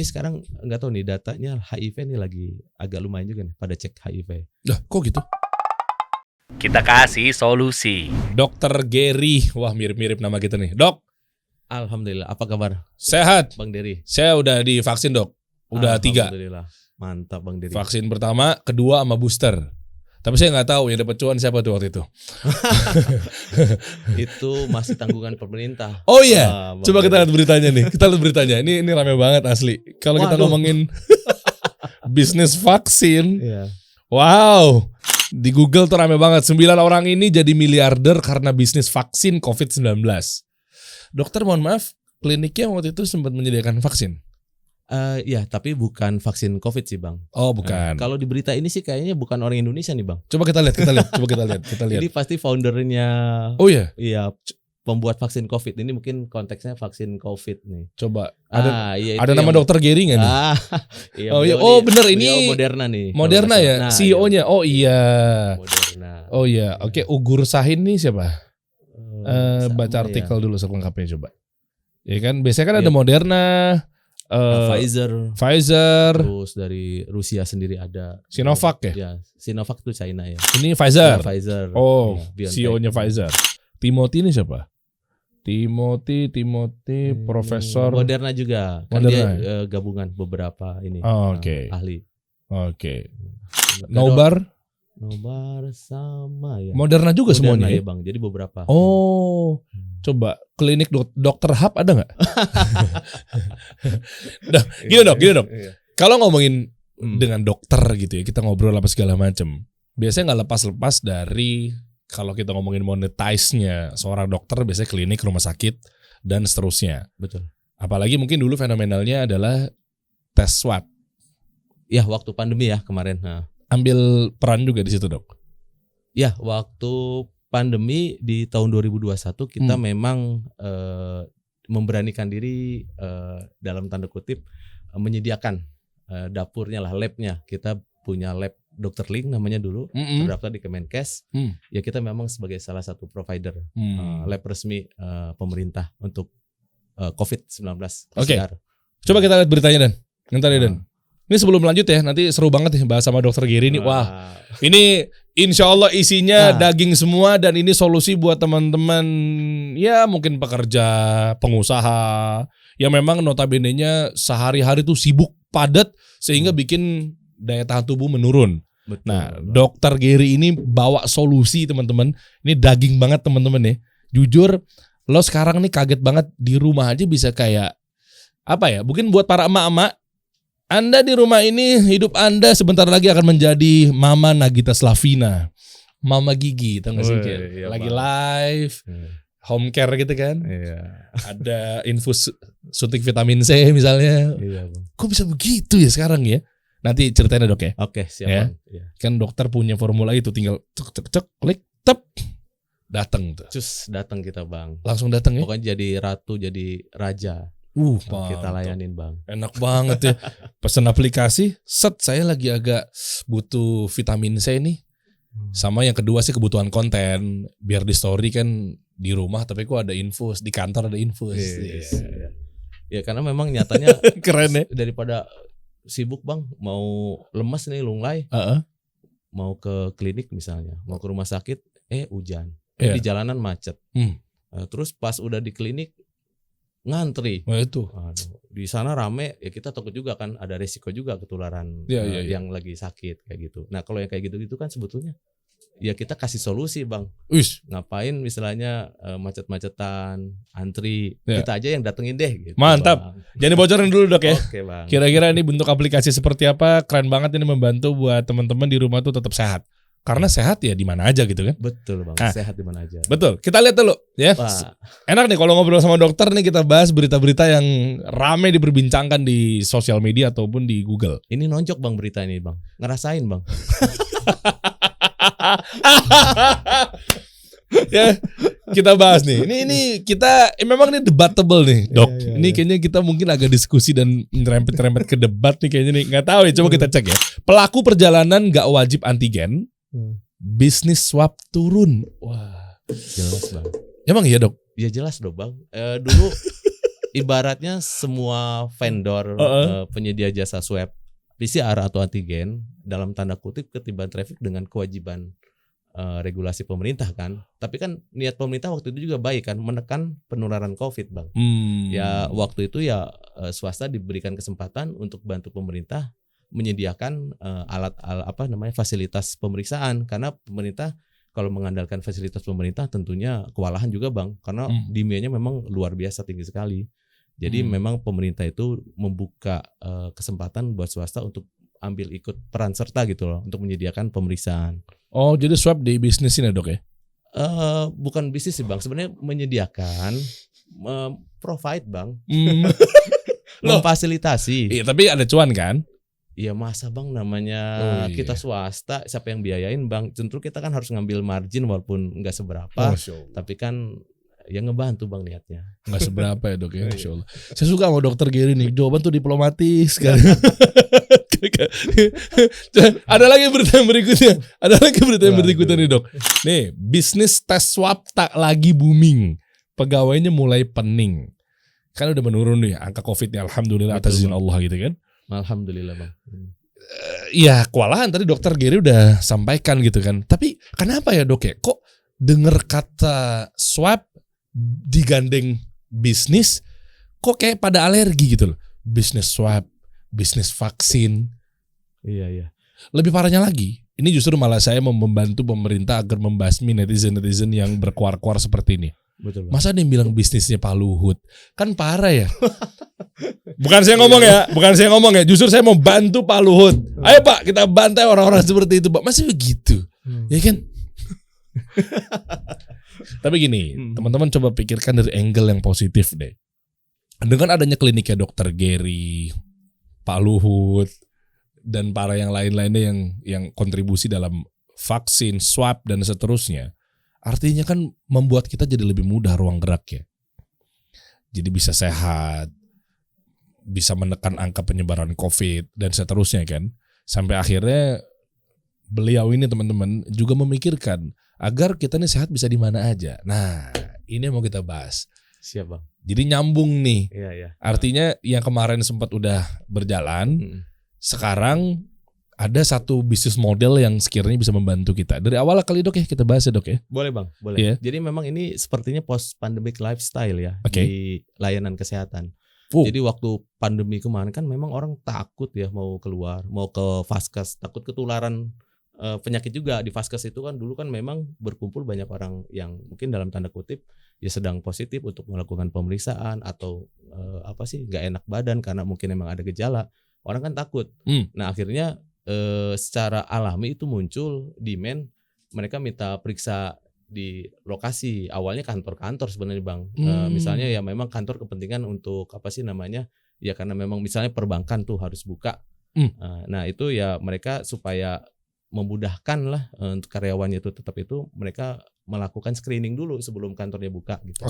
Ini sekarang nggak tahu nih datanya HIV nih lagi agak lumayan juga nih pada cek HIV. Dah, kok gitu? Kita kasih solusi. Dokter Gary, wah mirip-mirip nama kita nih. Dok, Alhamdulillah. Apa kabar, sehat? Bang Dery? Saya udah divaksin dok, udah 3. Alhamdulillah. Mantap Bang Dery. Vaksin pertama, kedua sama booster. Tapi saya nggak tahu yang dapat cuan siapa tuh waktu itu. Itu masih tanggungan pemerintah. Oh iya, Bang coba kita Dery. lihat beritanya nih. Kita lihat beritanya. Ini rame banget asli. Kalau kita Waduh. ngomongin bisnis vaksin, Iya. wow. Di Google tuh rame banget. 9 orang ini jadi miliarder karena bisnis vaksin COVID-19. Dokter, mohon maaf, kliniknya waktu itu sempat menyediakan vaksin. Ya, tapi bukan vaksin COVID sih Bang. Oh, bukan. Kalau di berita ini sih kayaknya bukan orang Indonesia nih Bang. Coba kita lihat. Coba kita lihat. Ini pasti foundernya. Oh iya, Iya, pembuat vaksin COVID. Ini mungkin konteksnya vaksin COVID nih. coba. Iya, itu Ada nama yang- dokter Gary nggak nih? Iya, Oh iya. beliau Oh, nih, bener, beliau ini Moderna nih. Moderna kalau ya, nggak salah. CEO-nya. Oh iya. Moderna. Oh iya. Oke, Ugur Sahin nih siapa? Sama Baca ya. artikel dulu selengkapnya coba. Ya kan, biasanya kan Iya. ada Moderna, Pfizer, Terus dari Rusia sendiri ada Sinovac ya? Ya, Sinovac itu China ya. Ini Pfizer. Ya, Pfizer. Oh, Ya, BioNTech. CEO-nya Pfizer. Timothy ini siapa? Timothy, Profesor. Moderna juga. Kan Moderna. dia gabungan beberapa ini. Oh, oke. Ahli. Oke. Nobar, Nobar sama ya. Moderna juga Moderna semuanya. ya Ya? Bang. Jadi beberapa. Oh, coba klinik dokter Hub ada nggak? Dah, gini dok. Iya. Kalau ngomongin Hmm. dengan dokter gitu ya, kita ngobrol apa segala macem. Biasanya nggak lepas dari kalau kita ngomongin monetize-nya seorang dokter, biasanya klinik, rumah sakit dan seterusnya. Betul. Apalagi mungkin dulu fenomenalnya adalah tes swab. Ya, waktu pandemi ya kemarin. Nah, Ambil peran juga di situ dok. ya, waktu pandemi di tahun 2021 kita memang memberanikan diri dalam tanda kutip menyediakan dapurnya lah, labnya. Kita punya lab Dr. Link namanya dulu, terdaftar di Kemenkes. Ya kita memang sebagai salah satu provider lab resmi pemerintah untuk COVID-19. Oke. PCR. Coba kita lihat beritanya Dan. Ntar ya Dan. Ini sebelum lanjut ya, nanti seru banget nih bahas sama dokter Gary ini. Wah, ini insya Allah isinya daging semua dan ini solusi buat teman-teman ya mungkin pekerja, pengusaha yang memang notabene-nya sehari-hari tuh sibuk, padat sehingga bikin daya tahan tubuh menurun. Betul, Nah, Bang. dokter Gary ini bawa solusi teman-teman. Ini daging banget teman-teman ya. Jujur, lo sekarang nih kaget banget di rumah aja bisa kayak apa ya? Mungkin buat para emak-emak, Anda di rumah ini hidup Anda sebentar lagi akan menjadi Mama Nagita Slavina, Mama Gigi, tau gak sih? Woi, Kayak iya, lagi Bang. live, home care gitu kan? Iya. Ada infus suntik vitamin C misalnya. Iya, Bang. Kok bisa begitu ya sekarang ya? Nanti ceritain ya dok ya. Oke, siap, Ya. Bang. Iya. Kan dokter punya formula itu, tinggal cek klik tep datang tuh, Cus datang kita Bang. langsung datang ya. Pokoknya jadi ratu, jadi raja. Kita Mantap. layanin Bang. Enak banget ya. Pesan aplikasi, set saya lagi agak butuh vitamin C nih. Sama yang kedua sih kebutuhan konten, biar di story kan di rumah tapi kok ada infus, di kantor ada infus. Iya. Ya karena memang nyatanya Keren ya. daripada sibuk Bang, mau lemas nih lunglai, Heeh. mau ke klinik misalnya, mau ke rumah sakit, hujan, Iya. di jalanan macet. Terus pas udah di klinik ngantri. Wah itu. Aduh, di sana rame, ya kita takut juga kan ada resiko juga ketularan Iya. yang lagi sakit kayak gitu. Nah kalau yang kayak gitu-gitu kan sebetulnya ya kita kasih solusi Bang. Wis, Ngapain misalnya macet-macetan, antri, Ya. kita aja yang datengin deh gitu. Mantap. Bang. Jangan dibocorin dulu dok ya. Oke Bang. Kira-kira ini bentuk aplikasi seperti apa? Keren banget ini membantu buat teman-teman di rumah tuh tetap sehat. Karena sehat ya di mana aja gitu kan. Betul Bang, Nah. sehat di mana aja. Betul. Kita lihat dulu ya. Wah, Enak nih kalau ngobrol sama dokter nih, kita bahas berita-berita yang rame diperbincangkan di sosial media ataupun di Google. ini nonjok Bang berita ini Bang. Ngerasain Bang. Ya, kita bahas nih. Ini kita memang ini debatable nih, Dok. Iya, Ini kayaknya kita mungkin agak diskusi dan nyerempet-nyerempet ke debat nih kayaknya nih. Nggak tahu ya, coba kita cek ya. Pelaku perjalanan nggak wajib antigen, bisnis swab turun. Wah. Jelas Bang. Emang iya, Dok? Ya jelas dong Bang. Dulu ibaratnya semua vendor penyedia jasa swab PCR atau antigen dalam tanda kutip ketiban traffic dengan kewajiban regulasi pemerintah kan. Tapi kan niat pemerintah waktu itu juga baik kan, menekan penularan COVID, Bang. Ya waktu itu ya swasta diberikan kesempatan untuk bantu pemerintah menyediakan fasilitas pemeriksaan, karena pemerintah kalau mengandalkan fasilitas pemerintah tentunya kewalahan juga, Bang, karena demand-nya memang luar biasa tinggi sekali. Jadi memang pemerintah itu membuka kesempatan buat swasta untuk ambil ikut peran serta gitu loh untuk menyediakan pemeriksaan. Oh, jadi swab di bisnisin ya, Dok ya? Bukan bisnis sih, Bang, sebenarnya menyediakan provide, Bang. Memfasilitasi. Iya, tapi ada cuan kan? Iya, masa, Bang, namanya kita swasta, siapa yang biayain, Bang? Tentu kita kan harus ngambil margin walaupun enggak seberapa. Tapi kan ya ngebantu, Bang, niatnya. Enggak seberapa ya, Dok ya, insyaallah. Saya suka sama Dokter Gary nih, jawaban tuh diplomatis sekali. Ada lagi berita berikutnya nih, Dok. Nih, bisnis tes swab tak lagi booming. Pegawainya mulai pening. Kan udah menurun nih angka COVID-nya, alhamdulillah atas izin Allah gitu kan. Alhamdulillah, Bang. Ya kewalahan tadi Dokter Gary udah sampaikan gitu kan. Tapi kenapa ya, Dok ya? Kok denger kata swab digandeng bisnis kok kayak pada alergi gitu loh. Bisnis swab, bisnis vaksin. Iya. Lebih parahnya lagi, ini justru malah saya membantu pemerintah agar membasmi netizen-netizen yang berkuar-kuar seperti ini. Betul, Bang. Masa dia bilang bisnisnya Pak Luhut? Kan parah ya. Bukan saya ngomong ya. Justru saya mau bantu Pak Luhut. Ayo Pak, kita bantai orang-orang seperti itu, Pak. Masih begitu. Ya kan? Tapi gini, teman-teman coba pikirkan dari angle yang positif deh. Dengan adanya kliniknya Dokter Gary, Pak Luhut, dan para yang lain-lainnya yang kontribusi dalam vaksin, swab dan seterusnya, artinya kan membuat kita jadi lebih mudah ruang gerak ya. Jadi bisa sehat, bisa menekan angka penyebaran COVID dan seterusnya kan. Sampai akhirnya beliau ini teman-teman juga memikirkan agar kita nih sehat bisa di mana aja. Nah, ini yang mau kita bahas. Siap, Bang. Jadi nyambung nih. Iya. Artinya yang kemarin sempat udah berjalan, sekarang ada satu bisnis model yang sekiranya bisa membantu kita. Dari awal kali, Dok ya, kita bahas ya, Dok ya. Boleh, Bang, boleh. Yeah. Jadi memang ini sepertinya post pandemic lifestyle ya, di layanan kesehatan. Jadi waktu pandemi kemarin kan memang orang takut ya mau keluar, mau ke vaskes, takut ketularan penyakit juga. Di vaskes itu kan dulu kan memang berkumpul banyak orang yang mungkin dalam tanda kutip ya sedang positif untuk melakukan pemeriksaan atau nggak enak badan karena mungkin memang ada gejala. Orang kan takut. Nah akhirnya secara alami itu muncul demand, mereka minta periksa di lokasi. Awalnya kantor-kantor sebenarnya, Bang. Misalnya ya memang kantor kepentingan untuk ya karena memang misalnya perbankan tuh harus buka. Nah itu ya mereka supaya memudahkan lah untuk karyawannya itu tetap itu mereka melakukan screening dulu sebelum kantornya buka gitu.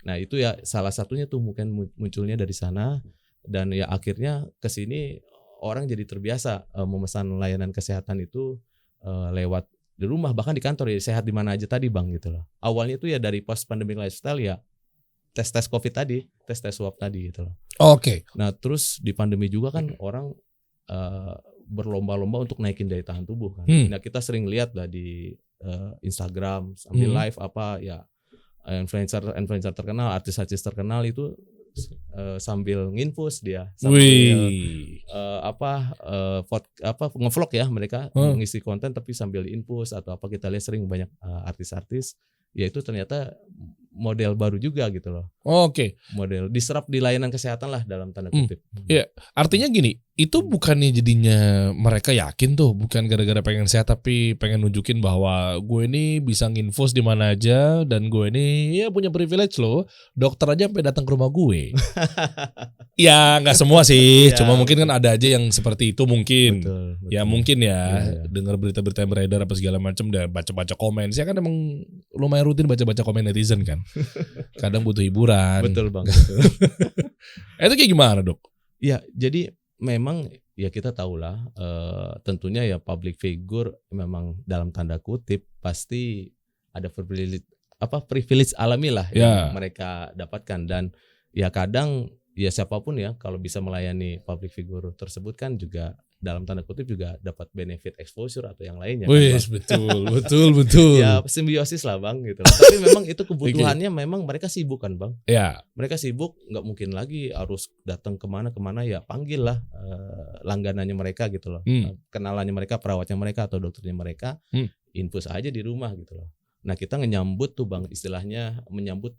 Nah itu ya salah satunya tuh mungkin munculnya dari sana, dan ya akhirnya ke sini orang jadi terbiasa memesan layanan kesehatan itu lewat di rumah, bahkan di kantor ya, sehat di mana aja tadi, Bang, gitu loh. Awalnya itu ya dari post pandemic lifestyle ya tes COVID tadi, tes swab tadi gitu loh. Nah terus di pandemi juga kan orang berlomba-lomba untuk naikin daya tahan tubuh kan. Nah kita sering lihat lah di Instagram sambil live influencer terkenal, artis-artis terkenal itu sambil nginfus dia, sambil ngevlog ya mereka mengisi konten tapi sambil infus atau apa. Kita lihat sering banyak artis-artis ya itu ternyata model baru juga gitu loh. Model diserap di layanan kesehatan lah dalam tanda kutip. Ya, artinya gini, itu bukannya jadinya mereka yakin tuh, bukan gara-gara pengen sehat tapi pengen nunjukin bahwa gue ini bisa nginfus di mana aja dan gue ini ya punya privilege loh. Dokter aja sampai datang ke rumah gue. Ya, nggak semua sih, cuma mungkin kan ada aja yang seperti itu mungkin. Betul. Ya mungkin ya, dengar berita-berita yang beredar apa segala macam dan baca-baca komen. Saya kan emang lumayan rutin baca-baca komen netizen kan. Kadang butuh hiburan. Betul, Bang. Betul. Itu kayak gimana, Dok? Ya, jadi memang ya kita tahulah tentunya ya public figure memang dalam tanda kutip pasti ada privilege alami lah yang mereka dapatkan, dan ya kadang ya siapapun ya kalau bisa melayani public figure tersebut kan juga dalam tanda kutip juga dapat benefit exposure atau yang lainnya. Wih, kan, betul. ya simbiosis lah Bang gitu. Tapi memang itu kebutuhannya memang mereka sibuk kan Bang. Ya. Mereka sibuk, nggak mungkin lagi harus datang kemana ya panggil lah langganannya mereka gitu loh. Kenalannya mereka, perawatnya mereka atau dokternya mereka, infus aja di rumah gitu loh. Nah kita menyambut tuh Bang, istilahnya menyambut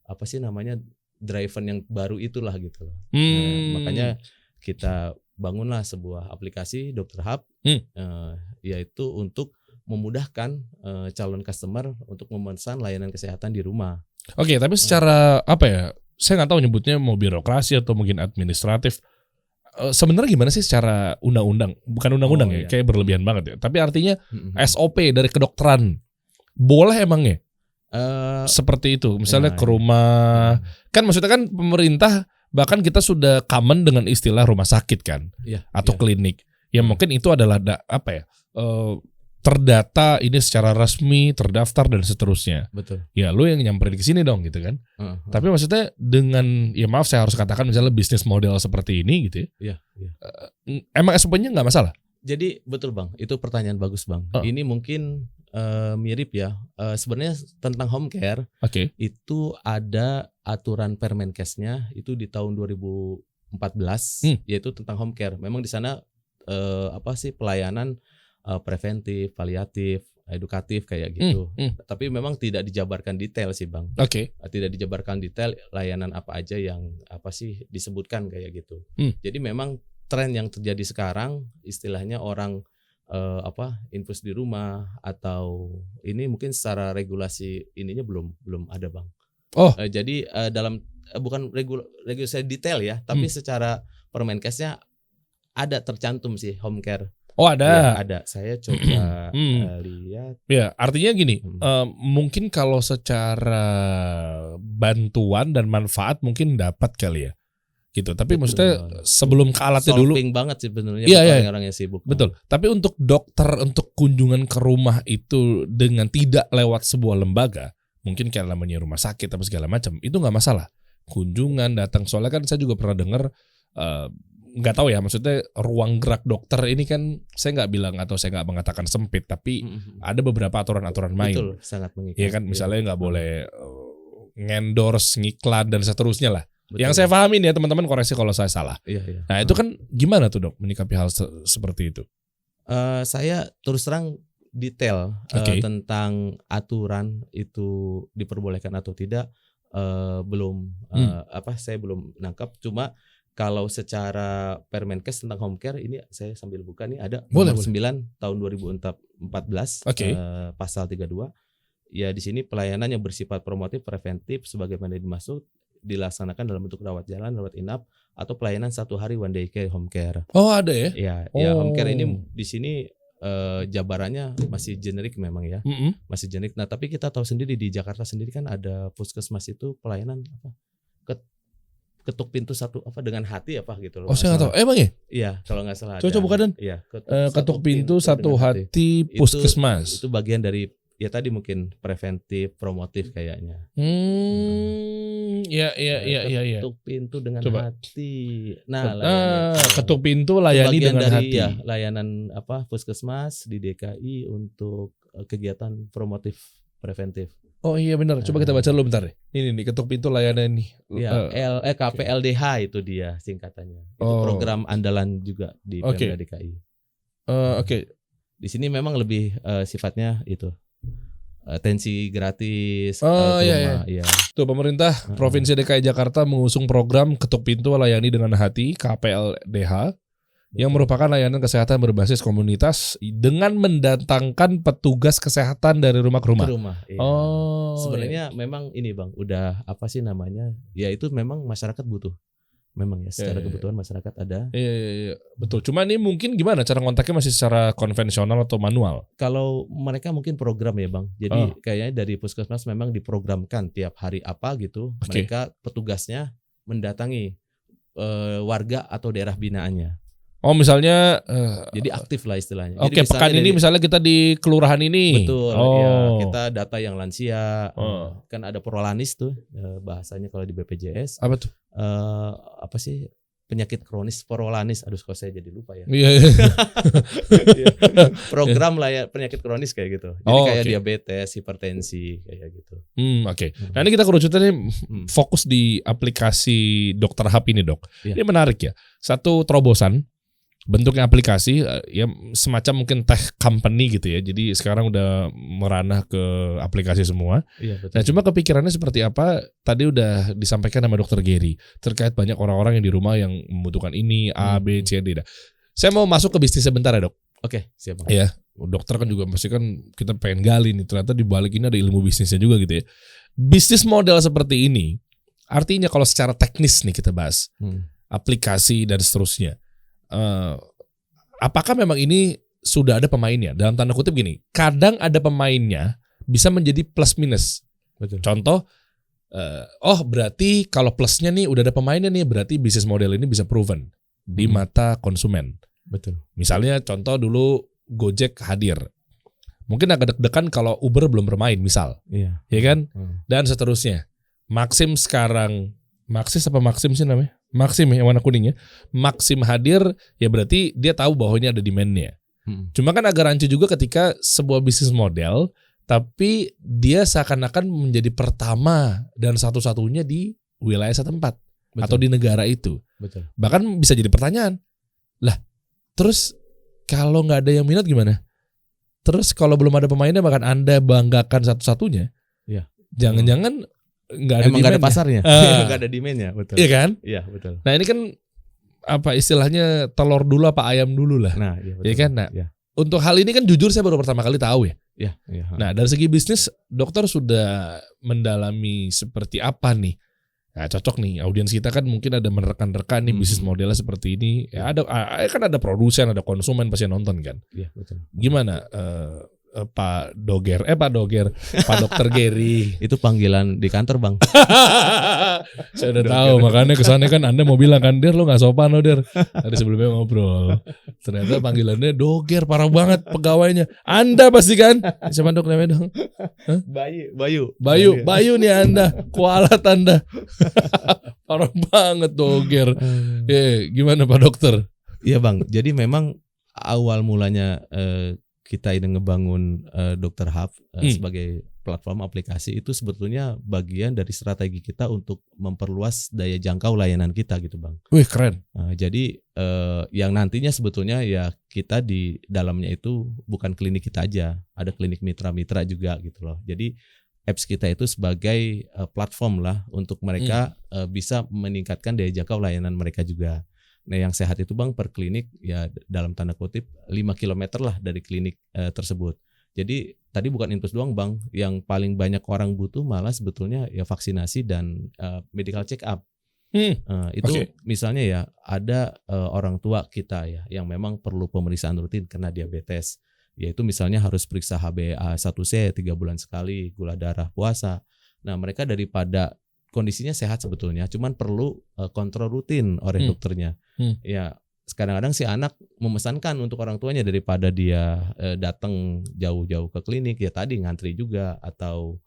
apa sih namanya driven yang baru itulah gitu loh. Nah, makanya kita bangunlah sebuah aplikasi Dokter Hub, yaitu untuk memudahkan calon customer untuk memesan layanan kesehatan di rumah. Oke, tapi secara apa ya? Saya nggak tahu nyebutnya mau birokrasi atau mungkin administratif. Sebenarnya gimana sih secara undang-undang? Bukan undang-undang ya, kayak berlebihan banget ya. Tapi artinya SOP dari kedokteran boleh emangnya? Seperti itu, misalnya ke rumah, kan maksudnya kan pemerintah bahkan kita sudah common dengan istilah rumah sakit kan, atau klinik. Ya mungkin itu adalah terdata ini secara resmi, terdaftar dan seterusnya. Betul. Ya lu yang nyamperin ke sini dong gitu kan. Tapi maksudnya dengan ya maaf saya harus katakan misalnya bisnis model seperti ini gitu ya. Emang SOP-nya nggak masalah? Jadi betul Bang, itu pertanyaan bagus Bang. Ini mungkin mirip ya. Sebenarnya tentang home care itu ada aturan Permenkesnya itu di tahun 2014 yaitu tentang home care. Memang di sana pelayanan preventif, paliatif, edukatif kayak gitu. Tapi memang tidak dijabarkan detail sih Bang. Tidak dijabarkan detail layanan apa aja yang disebutkan kayak gitu. Jadi memang tren yang terjadi sekarang istilahnya orang infus di rumah atau ini mungkin secara regulasi ininya belum ada Bang. Jadi dalam bukan regulasi detail ya, tapi secara Permenkesnya ada tercantum sih home care. Ada. Ya, ada. Saya coba lihat. Ya, artinya gini, mungkin kalau secara bantuan dan manfaat mungkin dapat kali ya. Gitu. Tapi maksudnya sebelum ke alatnya dulu banget sih sebenarnya orang yang sibuk. Betul. Tapi untuk dokter untuk kunjungan ke rumah itu dengan tidak lewat sebuah lembaga, mungkin kayak namanya rumah sakit atau segala macam, itu nggak masalah. Kunjungan datang, soalnya kan saya juga pernah dengar nggak tahu ya, maksudnya ruang gerak dokter ini kan saya nggak bilang atau saya nggak mengatakan sempit, tapi ada beberapa aturan-aturan main. Betul, sangat mengikat. Ya kan, misalnya nggak boleh ngendorse, ngiklan dan seterusnya lah. Betul. Yang saya pahamin ya teman-teman, koreksi kalau saya salah. Nah itu kan gimana tuh Dok menyikapi hal seperti itu? Saya terus terang detail tentang aturan itu diperbolehkan atau tidak belum saya belum nangkap. Cuma kalau secara Permenkes tentang home care ini saya sambil buka nih ada nomor 9 tahun 2014 pasal 32. Ya di sini pelayanan yang bersifat promotif preventif sebagaimana dimaksud dilaksanakan dalam bentuk rawat jalan, rawat inap atau pelayanan 1 hari one day care home care. Oh, ada ya? Ya home care ini di sini jabarannya masih generik memang ya. Masih generik. Nah, tapi kita tahu sendiri di Jakarta sendiri kan ada puskesmas itu pelayanan ketuk pintu satu dengan hati gitu loh. Oh, saya enggak tahu. Emang ya? Iya, kalau enggak salah. Coba buka Dan. Iya, ketuk pintu satu hati puskesmas. Itu bagian dari ya tadi mungkin preventif, promotif kayaknya. Ya. Ketuk pintu dengan hati. Ketuk pintu layani dengan dari, hati. Ya, layanan puskesmas di DKI untuk kegiatan promotif preventif. Oh iya benar. Coba kita baca dulu bentar deh. Ini nih ketuk pintu layanan nih. Ya, KPLDH itu dia singkatannya. Itu program andalan juga di Pemda DKI. Di sini memang lebih sifatnya itu. Atensi gratis. Iya. Tuh pemerintah Provinsi DKI Jakarta mengusung program ketuk pintu layani dengan hati KPLDH yang merupakan layanan kesehatan berbasis komunitas dengan mendatangkan petugas kesehatan dari rumah ke rumah. Iya. Sebenarnya memang ini Bang, udah ya itu memang masyarakat butuh. Memang ya secara kebutuhan masyarakat ada. Iya, betul. Cuma ini mungkin gimana cara kontaknya, masih secara konvensional atau manual? Kalau mereka mungkin program ya Bang. Jadi kayaknya dari puskesmas memang diprogramkan tiap hari apa gitu. Mereka petugasnya mendatangi warga atau daerah binaannya. Oh misalnya Jadi aktif lah istilahnya. Oke, Jadi pekan ini misalnya kita di kelurahan ini. betul. Oh. Ya, kita data yang lansia. Kan ada prolanis tuh bahasanya kalau di BPJS. Apa tuh? Apa sih penyakit kronis prolanis? Aduh, kok saya jadi lupa ya. Iya. Program lah ya penyakit kronis kayak gitu. Jadi kayak diabetes, hipertensi kayak gitu. Oke. Nah ini kita kerucutannya fokus di aplikasi Dokter Hub ini dok. Iya. Ini menarik ya. Satu terobosan. Bentuknya aplikasi ya semacam mungkin tech company gitu ya. Jadi sekarang udah meranah ke aplikasi semua. Iya, betul. Nah cuma kepikirannya seperti apa tadi udah disampaikan sama Dokter Gary terkait banyak orang-orang yang di rumah yang membutuhkan ini A, B, C, D. Saya mau masuk ke bisnis sebentar ya dok. Oke, siap. Iya, dokter kan juga pasti kan kita pengen gali nih. Ternyata di balik ini ada ilmu bisnisnya juga gitu ya. Bisnis model seperti ini artinya kalau secara teknis nih kita bahas aplikasi dan seterusnya. Apakah memang ini sudah ada pemainnya? Dalam tanda kutip gini, kadang ada pemainnya bisa menjadi plus minus. Betul. Contoh, berarti kalau plusnya nih udah ada pemainnya nih, berarti bisnis model ini bisa proven di mata konsumen. Betul. Misalnya contoh dulu Gojek hadir, mungkin agak deg-degan kalau Uber belum bermain, misal, Iya. ya kan? Dan seterusnya. Maxim sekarang, Maxis apa Maxim sih namanya? Maxim yang warna kuning ya. Maxim hadir ya berarti dia tahu bahwa ini ada demand-nya. Cuma kan agak rancu juga ketika sebuah bisnis model tapi dia seakan-akan menjadi pertama dan satu-satunya di wilayah setempat. Betul. Atau di negara itu. Betul. Bahkan bisa jadi pertanyaan. Lah, terus kalau nggak ada yang minat gimana? Terus kalau belum ada pemainnya bahkan Anda banggakan satu-satunya. Iya. Jangan-jangan nggak ada emang nggak ada pasarnya, nggak ada demand-nya, betul. Iya kan? Iya, betul. Nah ini kan apa istilahnya telur dulu apa ayam dulu lah. Nah, iya betul. Iya kan? Nah, iya. Untuk hal ini kan jujur saya baru pertama kali tahu ya. Iya, iya. Nah dari segi bisnis dokter sudah mendalami seperti apa nih? Nah cocok nih audiens kita kan mungkin ada merekan-rekan nih bisnis modelnya seperti ini. Ya ada kan ada produsen, ada konsumen pasti nonton kan. Iya, betul. Gimana Pak Dokter Gary. Itu panggilan di kantor, Bang. Saya udah tahu, makanya kesannya kan Anda mau bilang kan, Der lo gak sopan lo Der. Tadi sebelumnya ngobrol. Ternyata panggilannya Doger, parah banget pegawainya. Anda pasti kan? Siapa dok namanya dong? Bayu nih Anda, kualat Anda. Parah banget Doger. Gimana Pak Dokter? Iya Bang, jadi memang awal mulanya kita ini ngebangun Dokter Hub sebagai platform aplikasi itu sebetulnya bagian dari strategi kita untuk memperluas daya jangkau layanan kita gitu Bang. Wih keren. Jadi yang nantinya sebetulnya ya kita di dalamnya itu bukan klinik kita aja, ada klinik mitra-mitra juga gitu loh. Jadi apps kita itu sebagai platform lah untuk mereka bisa meningkatkan daya jangkau layanan mereka juga. Nah yang sehat itu Bang per klinik ya dalam tanda kutip 5 km lah dari klinik tersebut. Jadi tadi bukan infus doang Bang, yang paling banyak orang butuh malah sebetulnya ya vaksinasi dan medical check up. Itu misalnya ya ada orang tua kita ya yang memang perlu pemeriksaan rutin karena diabetes. Yaitu misalnya harus periksa HbA1c 3 bulan sekali, gula darah, puasa. Nah mereka daripada kondisinya sehat sebetulnya, cuman perlu kontrol rutin oleh dokternya. Ya kadang-kadang si anak memesankan untuk orang tuanya daripada dia datang jauh-jauh ke klinik, ya tadi ngantri juga atau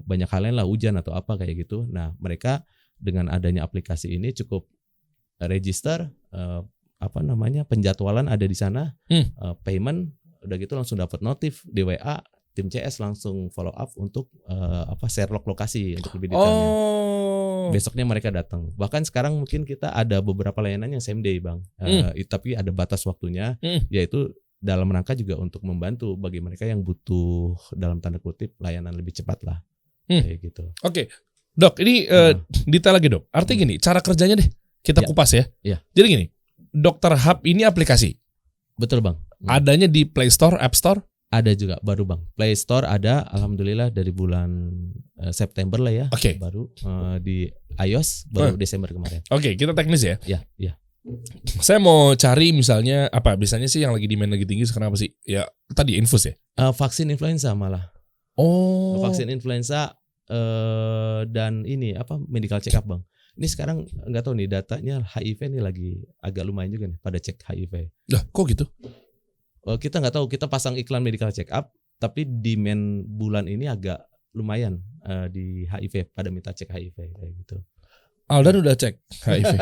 banyak hal lain lah, hujan atau apa kayak gitu. Nah mereka dengan adanya aplikasi ini cukup register penjadwalan ada di sana, payment udah gitu langsung dapat notif di WA. Tim CS langsung follow up untuk share lokasi untuk lebih detailnya. Besoknya mereka datang. Bahkan sekarang mungkin kita ada beberapa layanan yang same day Bang. Tapi ada batas waktunya, yaitu dalam rangka juga untuk membantu bagi mereka yang butuh dalam tanda kutip layanan lebih cepat lah. Kayak gitu. Oke. Dok, ini detail lagi dok. Artinya gini, cara kerjanya deh kita kupas ya. Iya. Jadi gini, Dokter Hub ini aplikasi. Betul Bang. Adanya di Play Store, App Store? Ada juga baru Bang. Play Store ada, alhamdulillah dari bulan September lah ya. Baru di iOS baru Desember kemarin. Oke, kita teknis ya. Iya. Saya mau cari misalnya apa? Biasanya sih yang lagi demand lagi tinggi sekarang apa sih? Ya tadi infus ya. Vaksin influenza malah. Vaksin influenza dan ini medical check up Bang. Ini sekarang nggak tahu nih datanya HIV nih lagi agak lumayan juga nih pada cek HIV. Lah, kok gitu? Kita nggak tahu, kita pasang iklan medical check up, tapi demand bulan ini agak lumayan di HIV, pada minta cek HIV kayak gitu. Aldan udah cek HIV?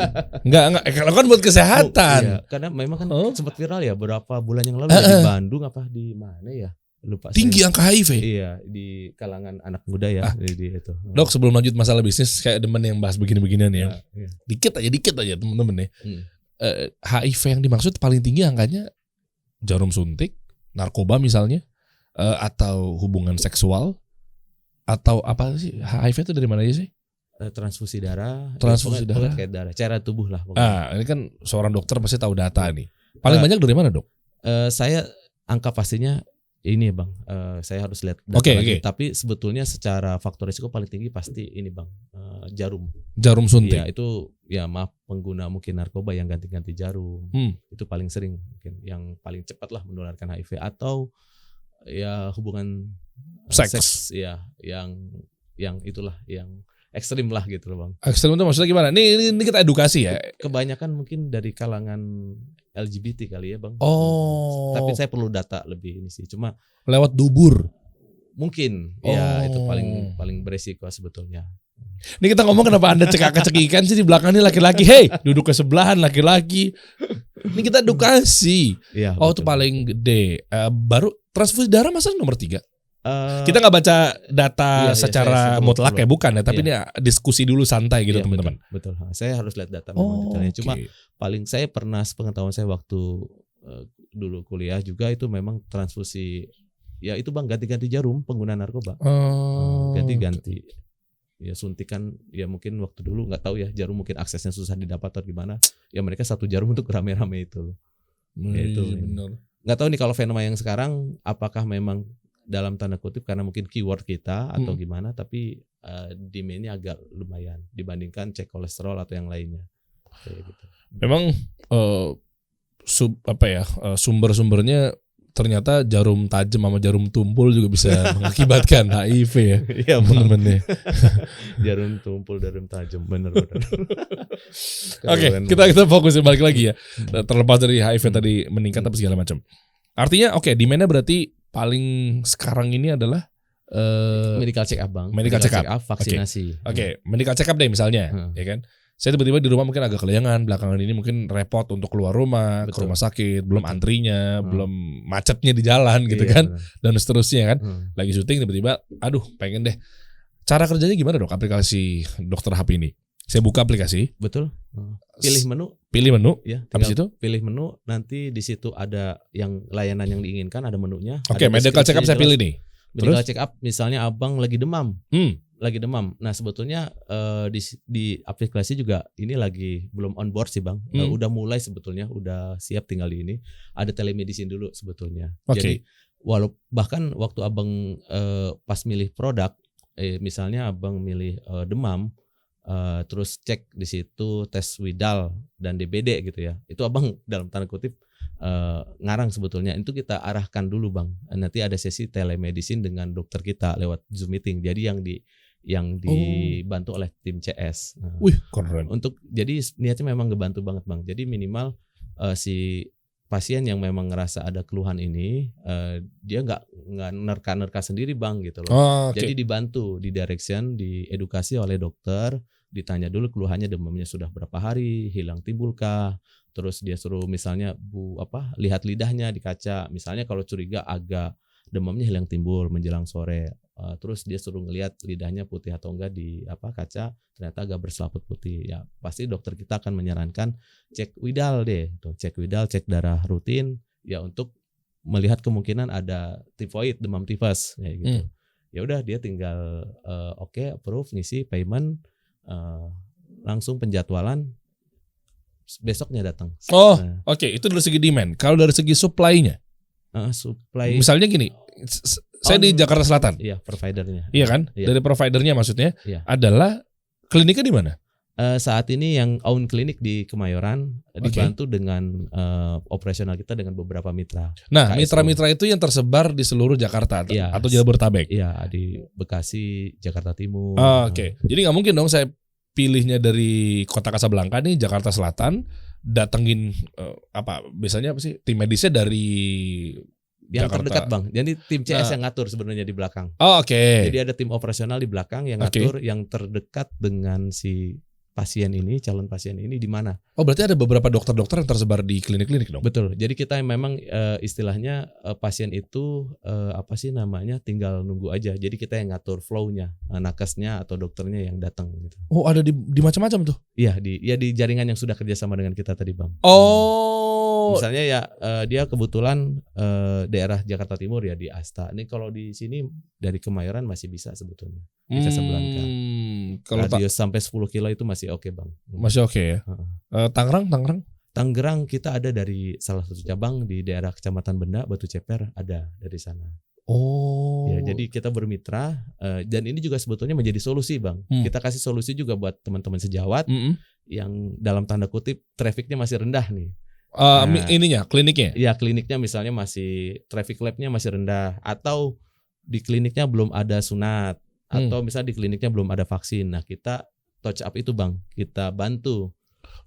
Enggak, kalau kan buat kesehatan. Iya, karena memang kan sempat viral ya beberapa bulan yang lalu di Bandung apa di mana ya? Lupa. Tinggi angka HIV. Iya, di kalangan anak muda ya. Di itu. Dok, sebelum lanjut masalah bisnis, kayak demen yang bahas begini-beginian ya. Iya. Dikit aja temen-temen ya. HIV yang dimaksud paling tinggi angkanya jarum suntik, narkoba misalnya, atau hubungan seksual, atau apa sih? HIV itu dari mana aja sih? Transfusi darah. Transfusi darah. Kayak darah, cairan tubuh lah pokoknya. Ini kan seorang dokter pasti tahu data nih. Paling banyak dari mana, Dok? Saya angka pastinya ini Bang, saya harus lihat data lagi. Tapi sebetulnya secara faktor risiko paling tinggi pasti ini Bang, jarum suntik. Iya, itu ya maaf pengguna mungkin narkoba yang ganti-ganti jarum. Itu paling sering mungkin yang paling cepat lah menularkan HIV, atau ya hubungan seks ya yang itulah yang ekstrim lah gitu loh Bang. Ekstrim itu maksudnya gimana? Ini kita edukasi ya. Kebanyakan mungkin dari kalangan LGBT kali ya Bang. Oh. Tapi saya perlu data lebih ini sih. Cuma lewat dubur. Mungkin. Ya itu paling beresiko sebetulnya. Ini kita ngomong kenapa Anda cekak-cekikan sih di belakang ini laki-laki. Hey, duduk ke sebelahan laki-laki. Ini kita edukasi. Ya, itu paling gede. Baru transfusi darah masa nomor 3? Kita nggak baca data secara mutlak ya, bukan ya, tapi ini diskusi dulu santai gitu teman-teman. Betul. Saya harus lihat data memang detailnya. Cuma paling saya pernah sepengetahuan saya waktu dulu kuliah juga itu memang transfusi ya itu Bang, ganti-ganti jarum pengguna narkoba. Ganti-ganti. Ya suntikan ya mungkin waktu dulu nggak tahu ya, jarum mungkin aksesnya susah didapat atau gimana. Ya mereka satu jarum untuk rame-rame itu loh. Ya, itu benar. Nggak tahu nih kalau fenomena yang sekarang apakah memang dalam tanda kutip karena mungkin keyword kita atau gimana, tapi demand-nya agak lumayan dibandingkan cek kolesterol atau yang lainnya. Kayak gitu. Memang sumber-sumbernya ternyata jarum tajam sama jarum tumpul juga bisa mengakibatkan HIV ya. Iya teman-teman. Jarum tumpul, jarum tajam, benar. Oke, kita fokus balik lagi ya. Terlepas dari HIV tadi meningkat apa segala macam. Artinya demand-nya berarti paling sekarang ini adalah medical check up Bang. Medical check up, vaksinasi. Medical check up deh misalnya, ya kan. Saya tiba-tiba di rumah mungkin agak kelayangan, belakangan ini mungkin repot untuk keluar rumah, ke rumah sakit, belum antrinya, belum macetnya di jalan gitu kan, dan seterusnya kan. Lagi syuting tiba-tiba, aduh pengen deh. Cara kerjanya gimana Dok aplikasi Dokter HP ini? Saya buka aplikasi. Betul. Pilih menu. Ya, habis itu pilih menu, nanti di situ ada yang layanan yang diinginkan, ada menunya. Medical check up saya pilih nih. Medical check up misalnya Abang lagi demam. Nah, sebetulnya di aplikasi juga ini lagi belum on board sih Bang. Udah mulai sebetulnya, udah siap, tinggal di ini. Ada telemedicine dulu sebetulnya. Jadi bahkan waktu Abang pas milih produk, misalnya Abang milih demam, terus cek di situ tes Widal dan DBD gitu ya. Itu Abang dalam tanda kutip ngarang sebetulnya. Itu kita arahkan dulu Bang. Nanti ada sesi telemedicine dengan dokter kita lewat Zoom meeting. Jadi yang dibantu oleh tim CS. Wih, keren. Jadi niatnya memang ngebantu banget Bang. Jadi minimal si pasien yang memang ngerasa ada keluhan ini, dia nggak nerka-nerka sendiri Bang gitu loh. Jadi dibantu, di direction, diedukasi oleh dokter, ditanya dulu keluhannya, demamnya sudah berapa hari, hilang timbulkah, terus dia suruh misalnya lihat lidahnya di kaca, misalnya kalau curiga agak demamnya hilang timbul menjelang sore, terus dia suruh ngelihat lidahnya putih atau enggak di kaca, ternyata agak berselaput putih, ya pasti dokter kita akan menyarankan cek Widal deh, cek Widal, cek darah rutin ya untuk melihat kemungkinan ada tifoid, demam tifus kayak gitu. Ya udah dia tinggal approve, ngisi payment, langsung penjadwalan, besoknya datang. Itu dari segi demand. Kalau dari segi supply-nya? Supply. Misalnya gini, saya di Jakarta Selatan. Iya, providernya. Iya kan? Iya. Dari providernya maksudnya adalah kliniknya di mana? Saat ini yang own klinik di Kemayoran, dibantu dengan operasional kita dengan beberapa mitra. Nah, mitra-mitra itu yang tersebar di seluruh Jakarta atau Jabodetabek. Iya, di Bekasi, Jakarta Timur. Jadi nggak mungkin dong saya pilihnya dari kota Kasablanka nih, Jakarta Selatan, datengin biasanya apa sih? Tim medisnya dari yang Jakarta. terdekat Bang. Jadi tim CS yang ngatur sebenarnya di belakang. Oh, oke. Jadi ada tim operasional di belakang yang ngatur yang terdekat dengan si pasien ini, calon pasien ini di mana. Oh, berarti ada beberapa dokter-dokter yang tersebar di klinik-klinik dong? Betul. Jadi kita memang istilahnya pasien itu tinggal nunggu aja. Jadi kita yang ngatur flow-nya, nakesnya atau dokternya yang datang gitu. Oh, ada di macam-macam tuh? Iya, di jaringan yang sudah kerjasama dengan kita tadi Bang. Oh. Misalnya ya dia kebetulan daerah Jakarta Timur ya di Asta. Ini kalau di sini dari Kemayoran masih bisa sebetulnya. Di Kasablanka. Kalau radius sampai 10 kilo itu masih oke Bang. Masih oke ya. Tangerang kita ada dari salah satu cabang di daerah Kecamatan Benda, Batu Ceper ada dari sana. Oh. Ya, jadi kita bermitra dan ini juga sebetulnya menjadi solusi Bang. Kita kasih solusi juga buat teman-teman sejawat yang dalam tanda kutip trafficnya masih rendah nih. Kliniknya? Iya, kliniknya misalnya masih traffic labnya masih rendah atau di kliniknya belum ada sunat atau misalnya di kliniknya belum ada vaksin. Nah, kita touch up itu Bang, kita bantu.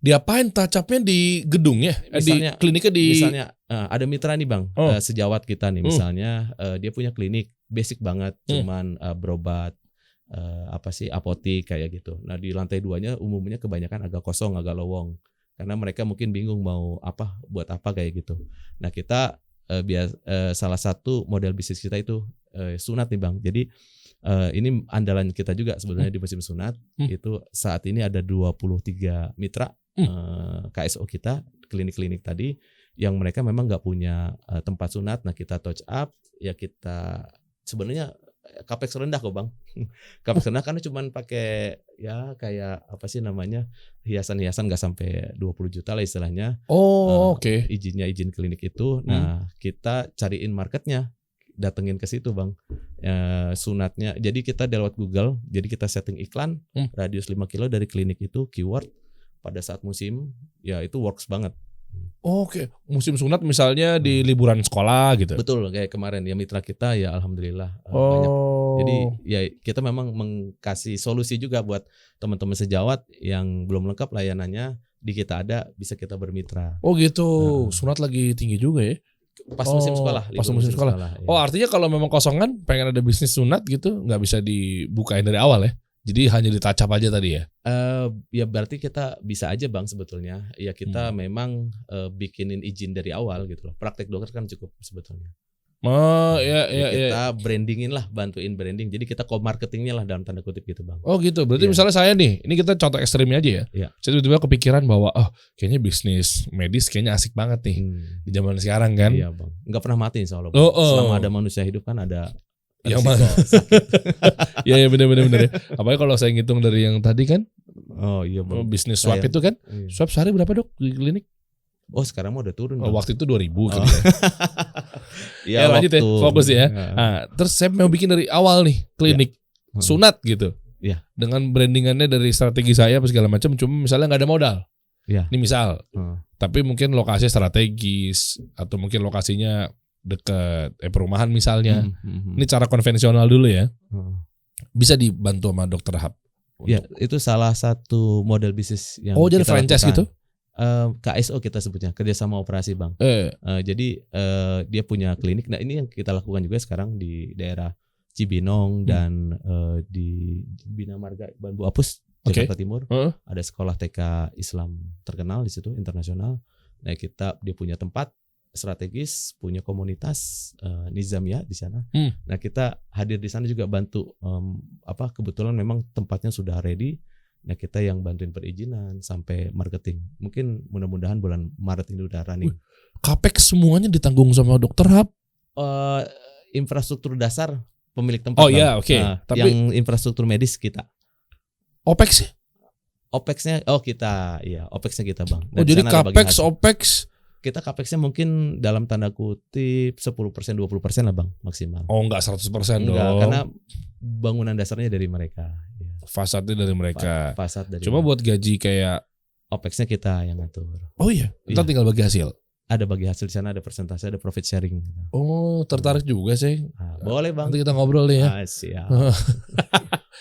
Diapain touch up-nya di gedungnya? Misalnya, di kliniknya misalnya ada mitra nih Bang, sejawat kita nih misalnya dia punya klinik basic banget, cuman berobat apotik kayak gitu. Nah, di lantai 2-nya umumnya kebanyakan agak kosong, agak lowong. Karena mereka mungkin bingung mau buat apa kayak gitu. Nah, kita salah satu model bisnis kita itu sunat nih Bang. Jadi ini andalan kita juga sebenarnya di musim sunat. Itu saat ini ada 23 mitra KSO kita, klinik-klinik tadi yang mereka memang nggak punya tempat sunat. Nah, kita touch up ya, kita sebenarnya capex rendah kok Bang. Capex rendah karena cuma pakai ya kayak hiasan-hiasan nggak sampai 20 juta lah istilahnya. Oke. Izin klinik itu. Nah, kita cariin marketnya, datengin ke situ Bang. Sunatnya. Jadi kita lewat Google, jadi kita setting iklan radius 5 kilo dari klinik itu, keyword pada saat musim ya itu works banget. Oke, musim sunat misalnya di liburan sekolah gitu. Betul, kayak kemarin ya mitra kita ya alhamdulillah banyak. Jadi ya kita memang mengkasih solusi juga buat teman-teman sejawat yang belum lengkap layanannya, di kita ada, bisa kita bermitra. Oh gitu, sunat lagi tinggi juga ya. Pas musim sekolah. Pas musim sekolah. Ya. Oh, artinya kalau memang kosongan pengen ada bisnis sunat gitu, nggak bisa dibukain dari awal ya. Jadi hanya ditacap aja tadi ya? Ya berarti kita bisa aja Bang sebetulnya. Ya kita memang bikinin izin dari awal gitu loh. Praktek dokter kan cukup sebetulnya. Kita brandingin lah, bantuin branding. Jadi kita co-marketingnya lah dalam tanda kutip gitu Bang. Oh gitu. Berarti misalnya saya nih, ini kita contoh ekstrimnya aja ya. Saya tiba-tiba kepikiran bahwa kayaknya bisnis medis kayaknya asik banget nih di zaman sekarang kan. Iya Bang. Nggak pernah mati insya Allah. Selama ada manusia hidup kan ada. Yang mana? Ya benar-benar ya. Apalagi kalau saya ngitung dari yang tadi kan. Oh iya Bang. Bisnis swab itu kan. Swab sehari berapa Dok di klinik? Oh sekarang mau udah turun. Waktu itu 2000 kan ya. Lanjut ya, fokus ya. Nah, terus saya mau bikin dari awal nih klinik sunat gitu. Iya. Dengan brandingannya dari strategi saya apa segala macam, cuma misalnya nggak ada modal. Iya. Ini misal. Tapi mungkin lokasi strategis atau mungkin lokasinya dekat perumahan misalnya. Ini cara konvensional dulu ya. Bisa dibantu sama Dokter Hap. Ya, itu salah satu model bisnis yang jadi franchise lakukan. Gitu? KSO kita sebutnya, kerjasama operasi Bang. Jadi dia punya klinik. Nah ini yang kita lakukan juga sekarang di daerah Cibinong dan di Bina Marga Bambu Apus Jakarta Timur. Ada sekolah TK Islam terkenal di situ, internasional. Nah dia punya tempat strategis, punya komunitas Nizamia di sana. Nah kita hadir di sana juga bantu kebetulan memang tempatnya sudah ready. Nah kita yang bantuin perizinan sampai marketing. Mungkin mudah-mudahan bulan Maret ini udah running. Capex semuanya ditanggung sama Dokter Hap. Infrastruktur dasar pemilik tempat. Tapi yang infrastruktur medis kita. OPEX? OPEX-nya kita, ya OPEX-nya kita Bang. Dan jadi capex, OPEX. Kita capex-nya mungkin dalam tanda kutip 10%, 20% lah Bang maksimal. Oh enggak 100% dong. Enggak, karena bangunan dasarnya dari mereka. Ya. Fasadnya dari mereka. Fasad dari Cuma buat gaji kayak OPEX-nya kita yang ngatur. Oh iya, kita tinggal bagi hasil. Ada bagi hasil di sana, ada persentase, ada profit sharing. Oh, tertarik juga sih. Boleh Bang. Nanti kita ngobrol nih ya. Siap.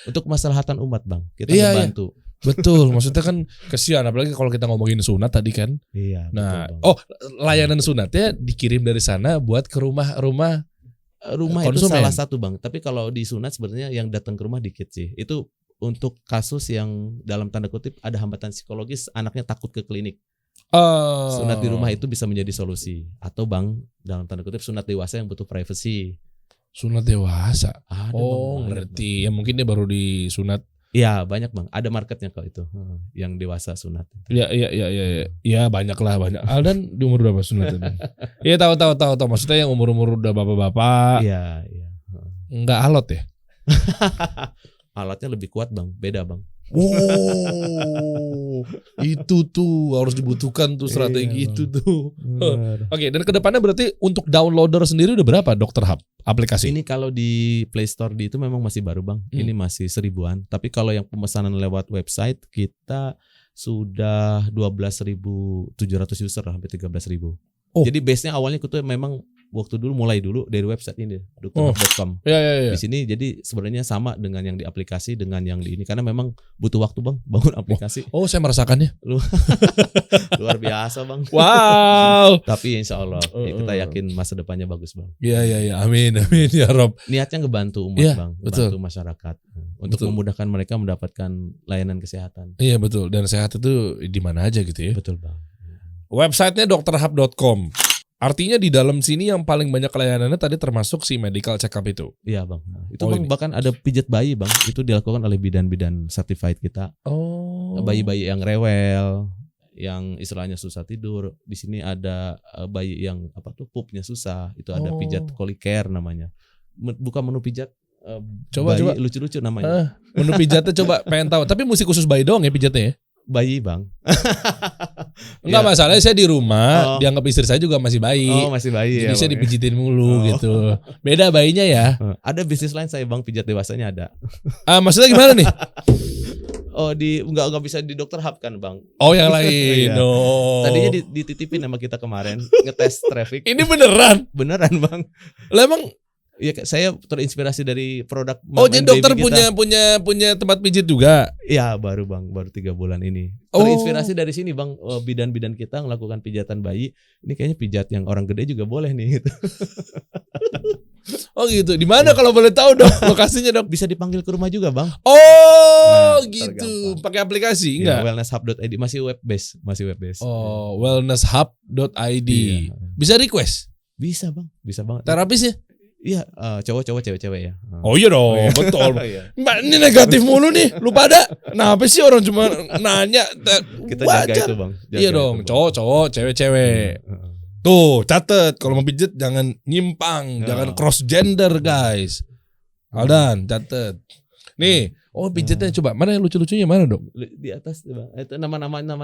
Untuk kemaslahatan umat Bang, kita membantu. Betul, maksudnya kan kesian apalagi kalau kita ngomongin sunat tadi kan. Iya. Nah, betul, Bang. layanan sunatnya dikirim dari sana buat ke rumah-rumah Rumah itu konsumen. salah satu, Bang. Tapi kalau di sunat sebenarnya yang datang ke rumah dikit sih. Itu untuk kasus yang dalam tanda kutip ada hambatan psikologis, anaknya takut ke klinik. Sunat di rumah itu bisa menjadi solusi. Atau Bang, dalam tanda kutip sunat dewasa yang butuh privacy. Sunat dewasa. Ada, Oh, Bang, ada, ngerti. Ya mungkin dia baru disunat. Iya, banyak Bang. Ada marketnya kalau itu. Yang dewasa sunat. Ya. Ya banyak lah, banyak. Aldan di umur berapa sunatnya? Iya tahu. Maksudnya yang umur udah bapak-bapak. Iya. Enggak alot ya? Alatnya lebih kuat Bang, beda Bang. Oh, itu tuh harus dibutuhkan tuh strategi Iya, itu Bang. tuh. Oke, dan kedepannya berarti untuk downloader sendiri udah berapa Dr. Hub aplikasi? Ini kalau di Play Store di itu memang masih baru Bang. Ini masih 1000-an. Tapi kalau yang pemesanan lewat website kita sudah 12.700 user, hampir 13.000. Oh. Jadi base-nya awalnya itu memang waktu dulu mulai dulu dari website ini drhub.com. Ya. Di sini jadi sebenarnya sama dengan yang di aplikasi dengan yang di ini karena memang butuh waktu Bang bangun aplikasi. Oh, saya merasakannya. Luar biasa Bang. Wow. Tapi insya Allah kita yakin masa depannya bagus Bang. Iya. Amin ya Rob. Niatnya ngebantu umat Iya, Bang, betul. bantu masyarakat untuk Betul. memudahkan mereka mendapatkan layanan kesehatan. Iya betul. Dan sehat itu di mana aja gitu ya. Betul Bang. Websitenya drhub.com. Artinya di dalam sini yang paling banyak layanannya tadi termasuk si medical check up itu. Iya Bang. Nah, itu Oh, Bang ini. bahkan ada pijat bayi Bang. Itu dilakukan oleh bidan-bidan certified kita. Oh. Bayi-bayi yang rewel, yang istilahnya susah tidur. Di sini ada bayi yang pupnya susah. Itu ada pijat colic-care namanya. Bukan menu pijat. Coba. Lucu-lucu namanya. Menu pijatnya coba pengen tahu. Tapi mesti khusus bayi doang ya pijatnya ya? Bayi Bang. Enggak Ya. masalahnya saya di rumah, Oh. dianggap istri saya juga masih bayi. Oh masih bayi Jadi ya saya Bang, ya? dipijitin mulu Oh. gitu. Beda bayinya ya. Ada bisnis lain saya Bang, pijat dewasanya ada. Maksudnya gimana nih? Oh nggak bisa di dokter hub kan Bang. Oh yang lain. Iya. Oh. Tadinya dititipin sama kita kemarin ngetes traffic. Ini beneran? Beneran Bang. Lah emang Iya saya terinspirasi dari produk oh Mom jadi and dokter Baby kita. punya tempat pijit juga. Iya baru Bang, baru 3 bulan ini. Oh. Terinspirasi dari sini Bang, bidan-bidan kita melakukan pijatan bayi. Ini kayaknya pijat yang orang gede juga boleh nih gitu. Oh gitu. Di mana kalau boleh tahu dong lokasinya dong? Bisa dipanggil ke rumah juga Bang. Oh Nah, gitu. tergampang. Pakai aplikasi Iya, enggak? wellnesshub.id masih web base. Oh, wellnesshub.id. Iya. Bisa request Bisa Bang, bisa banget. terapisnya? Iya, cowok-cowok cewek-cewek ya. Oh iya dong, betul. Iya. Mbak ini negatif mulu nih, lu pada. Kenapa sih orang cuma nanya? Kita jaga Wajar. itu Bang. Jaga Iya itu, dong, Bang. cowok-cowok, cewek-cewek. Heeh. Tuh, catet kalau mau pijet jangan nyimpang, Ya. jangan cross gender, guys. Aldan, catet. Nih, pijetnya coba. Mana yang lucu-lucunya mana, Dok? Di atas tuh, Bang. Itu namanya,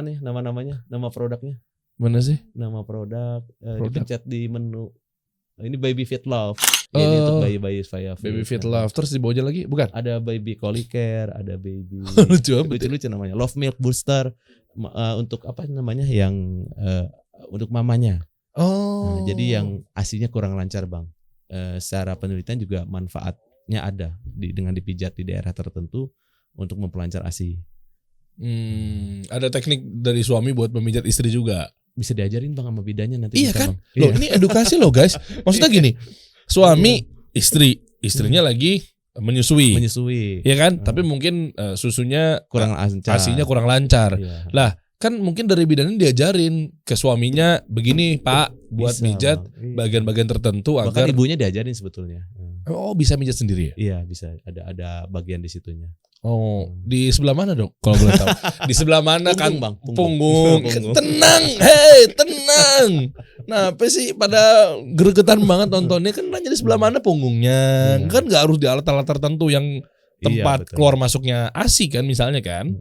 nama produknya. Mana sih? Nama produk, Produk. dipencet di menu. Ini Baby Fit Love. Ya, ini untuk bayi-bayi supaya Baby Fit Nah, Love. Terus di bawahnya lagi? Bukan. Ada Baby Colic Care, ada Baby Lucu amat ya. lucu namanya. Love Milk Booster untuk apa namanya yang untuk mamanya. Oh. Nah, jadi yang ASI-nya kurang lancar Bang. Secara penelitian juga manfaatnya ada dengan dipijat di daerah tertentu untuk memperlancar ASI. Ada teknik dari suami buat memijat istri juga. Bisa diajarin Bang sama bidannya nanti. Iya bisa, kan? Bang. Loh, Iya. ini edukasi loh, guys. Maksudnya gini, suami, istrinya lagi menyusui. Menyusui. Iya kan? Tapi mungkin susunya Kurang lancar. ASI-nya kurang lancar. Iya. Lah, kan mungkin dari bidannya diajarin ke suaminya begini, Pak, buat Bisa, mijat Bang. Iya. bagian-bagian tertentu Bahkan agar ibunya diajarin sebetulnya. bisa mijat sendiri ya? Iya bisa ada bagian di situnya. Oh, di sebelah mana, Dok? Kalau boleh tahu. Di sebelah mana kan? Punggung, Bang. Punggung. Punggung. Tenang, tenang. Nah, apa sih pada gregetan banget nontonnya kan nanya di sebelah mana punggungnya. Iya. Kan nggak harus di alat-alat tertentu yang tempat Iya, betul. keluar masuknya ASI kan misalnya kan.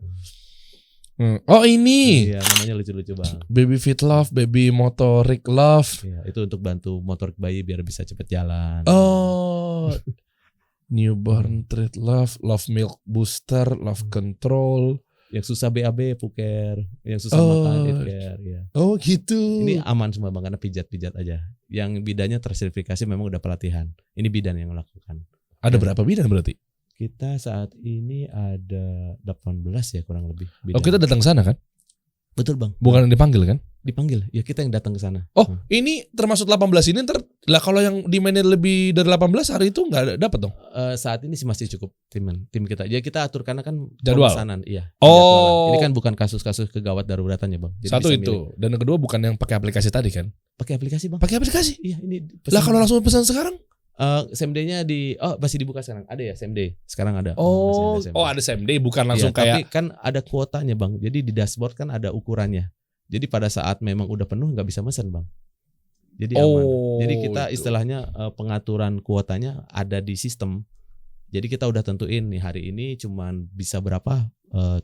Oh, ini Iya namanya lucu-lucu Bang. Baby Fit Love, Baby Motoric Love. Iya, itu untuk bantu motorik bayi biar bisa cepet jalan. Oh. Newborn Treat Love, Love Milk Booster, Love Control. Yang susah BAB puker, yang susah Oh. makan eat care, ya. Oh, gitu. Ini aman semua Bang karena pijat-pijat aja. Yang bidannya tersertifikasi memang udah pelatihan. Ini bidan yang melakukan. Ada berapa bidan berarti? Kita saat ini ada 18 ya kurang lebih. Oh, kita datang ke sana kan? Betul Bang. Bukan yang dipanggil kan? Dipanggil. Ya kita yang datang ke sana. Oh, ini termasuk 18 ini lah kalau yang dimainin lebih dari 18 hari itu nggak dapat dong? Saat ini sih masih cukup tim kita. Jadi kita atur karena kan Jadwal. pemesanan, iya. Oh. Jadwalan. Ini kan bukan kasus-kasus kegawat daruratan ya Bang. Jadi Satu bisa itu. milih. Dan yang kedua bukan yang pakai aplikasi tadi kan? Pakai aplikasi Bang. Pakai aplikasi? Iya ini. Lah kalau langsung pesan sekarang? same day-nya masih dibuka sekarang. Ada ya same day. Sekarang ada. Oh, Masih same day. ada same day bukan langsung Iya, kayak. tapi kan ada kuotanya Bang. Jadi di dashboard kan ada ukurannya. Jadi pada saat memang udah penuh nggak bisa pesan Bang. Jadi aman. Jadi kita itu. istilahnya pengaturan kuotanya ada di sistem. Jadi kita udah tentuin nih hari ini cuman bisa berapa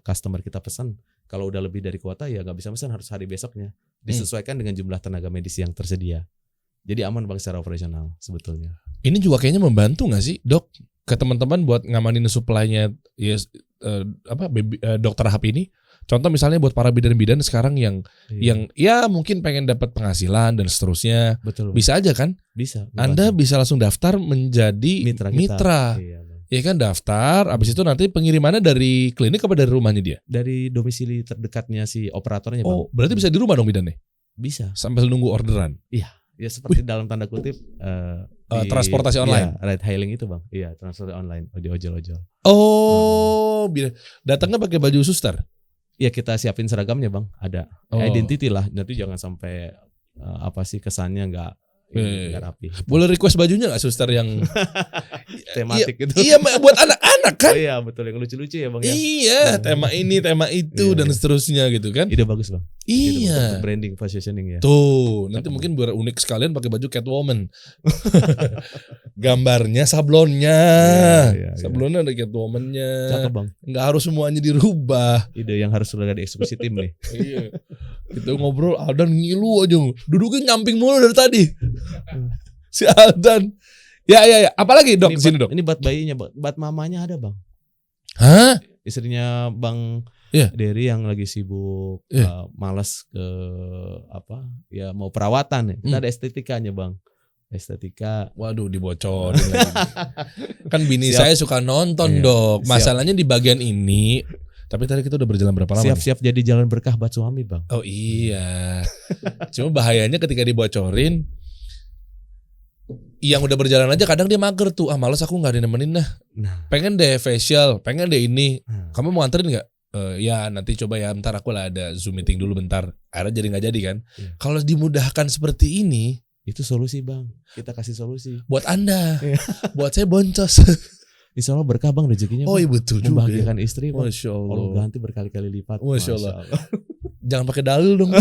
customer kita pesan. Kalau udah lebih dari kuota ya nggak bisa pesan, harus hari besoknya. Disesuaikan dengan jumlah tenaga medis yang tersedia. Jadi aman Bang secara operasional sebetulnya. Ini juga kayaknya membantu nggak sih dok ke teman-teman buat ngamanin supply-nya ya dokter HP ini? Contoh misalnya buat para bidan-bidan sekarang yang ya mungkin pengen dapat penghasilan dan seterusnya. Betul. Bisa aja kan? Bisa. Anda bisa langsung daftar menjadi mitra. Iya, Ya kan daftar, abis itu nanti pengirimannya dari klinik apa dari rumahnya dia? dari domisili terdekatnya si operatornya Bang. Oh, berarti bisa di rumah dong bidannya? Bisa. Sampai nunggu orderan. Ya seperti dalam tanda kutip transportasi online. Iya, ride hailing itu Bang. Iya, transportasi online, ojol-ojol. Oh, datangnya pakai baju suster. Ya kita siapin seragamnya Bang, ada identity lah. Nanti jangan sampai kesannya nggak rapi. Boleh request bajunya nggak suster yang tematik gitu? Iya, buat anak-anak kan? Oh iya betul, yang lucu-lucu ya Bang. Iya, tema ini, tema itu dan seterusnya gitu kan? Ide bagus Bang. Iya. Gitu, branding, positioning ya. Tuh, nanti mungkin biar unik sekalian pakai baju Catwoman. Gambarnya, sablonnya, sablonnya ada Catwoman-nya. Cakep Bang. Nggak harus semuanya dirubah. Ide yang harus sudah dieksekusi tim nih. Iya. Kita ngobrol, Aldan ngilu aja, duduknya nyamping mulu dari tadi. Si Aldan. Ya. Apalagi dok sini dok? Ini buat bayinya, buat mamanya ada Bang. Hah? Istrinya Bang Dery yang lagi sibuk, malas ke mau perawatan ya. Kita ada estetikanya Bang. Estetika. Waduh, dibocorin lagi. Kan bini saya suka nonton dok. Masalahnya di bagian ini. Tapi tadi kita udah berjalan berapa lama? Siap-siap jadi jalan berkah buat suami Bang. Oh iya. Cuma bahayanya ketika dibocorin, yang udah berjalan aja kadang dia mager tuh. Males aku gak nemenin dah. Pengen deh facial, pengen deh ini. Kamu mau anterin gak? Ya nanti coba ya, bentar aku lah ada Zoom meeting dulu bentar. Akhirnya jadi gak jadi kan. Kalau dimudahkan seperti ini, itu solusi Bang. Kita kasih solusi. Buat Anda. Buat saya boncos. Insya Allah berkah Bang rezekinya. Oh iya betul juga. Membahagiakan istri Bang. Masya Allah. Allah ganti berkali-kali lipat. Masya Allah. Jangan pakai dalil dong.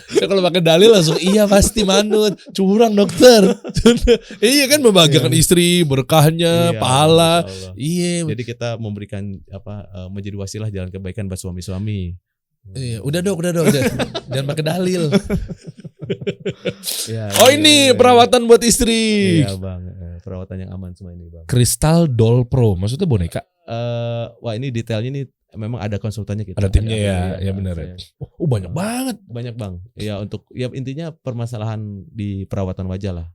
Saya kalau pakai dalil langsung iya pasti manut. Curang dokter. Iya kan membahagiakan istri, berkahnya, pahala. Iya. Jadi kita memberikan menjadi wasilah jalan kebaikan buat suami-suami. Iya, udah dok. Jangan pakai dalil. Ini perawatan buat istri. Iya Bang, perawatan yang aman semua ini Bang. Crystal Doll Pro, maksudnya boneka? Ini detailnya nih memang ada konsultannya kita. Ada timnya ya benar ya. Oh banyak banget. Banyak Bang. Ya untuk intinya permasalahan di perawatan wajah lah.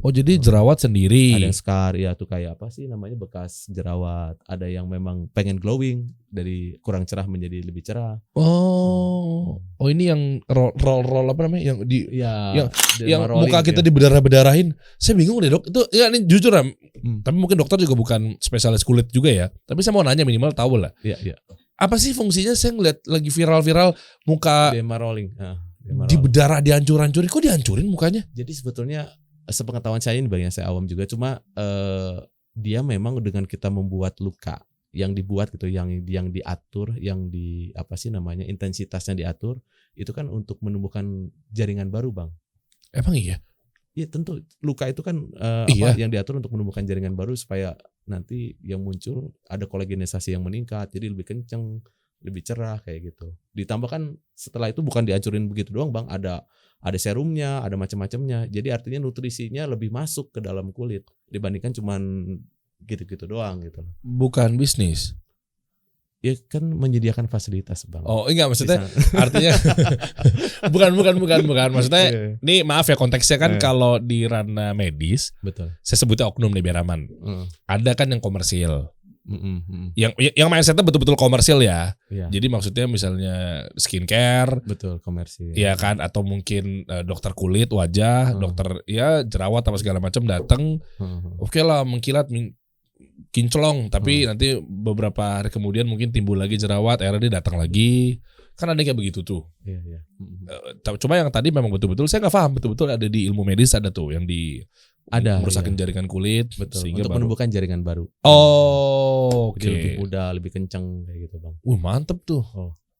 Oh jadi jerawat sendiri. Ada yang scar ya tuh kayak apa sih namanya bekas jerawat. Ada yang memang pengen glowing dari kurang cerah menjadi lebih cerah. Oh ini yang roll apa namanya yang di yang rolling, muka kita dibedarah-bedarahin. Saya bingung deh dok. Itu ya ini jujur ya. Tapi mungkin dokter juga bukan spesialis kulit juga ya. Tapi saya mau nanya minimal tahu lah. Iya. Apa sih fungsinya? Saya ngeliat lagi viral-viral muka derma rolling. Dibedarah, dihancur-hancurin. Kok dihancurin mukanya? Jadi sebetulnya sepengetahuan saya ini bagian saya awam juga, cuma dia memang dengan kita membuat luka yang dibuat gitu, yang diatur, yang intensitasnya diatur, itu kan untuk menumbuhkan jaringan baru Bang. Emang iya? Iya tentu, luka itu kan yang diatur untuk menumbuhkan jaringan baru supaya nanti yang muncul ada kolagenisasi yang meningkat, jadi lebih kenceng, lebih cerah kayak gitu. Ditambahkan setelah itu bukan dihancurin begitu doang Bang, ada serumnya, ada macam-macamnya. Jadi artinya nutrisinya lebih masuk ke dalam kulit dibandingkan cuman gitu-gitu doang gitu. Bukan bisnis. Ya kan menyediakan fasilitas Bang. Oh enggak, maksudnya Di sana. artinya bukan. Maksudnya Iya. ini maaf ya, konteksnya kan Iya. kalau di ranah medis, Betul. saya sebutnya oknum nih biar aman. Ada kan yang komersil. Yang mindsetnya betul-betul komersil ya. Iya. Jadi maksudnya misalnya skincare, Betul, komersil. ya kan, atau mungkin dokter kulit, wajah, dokter ya jerawat apa segala macam datang. Oke lah, mengkilat kinclong, tapi nanti beberapa hari kemudian mungkin timbul lagi jerawat, akhirnya dia datang lagi. Kan ada kayak begitu tuh. Iya. Cuma yang tadi memang betul-betul saya nggak paham, betul-betul ada di ilmu medis, ada tuh yang di Ada, merusakin iya. jaringan kulit. Betul. Sehingga Untuk baru- menumbuhkan jaringan baru. Oh, oke. Jadi lebih mudah, lebih kencang kayak gitu Bang. Mantep tuh.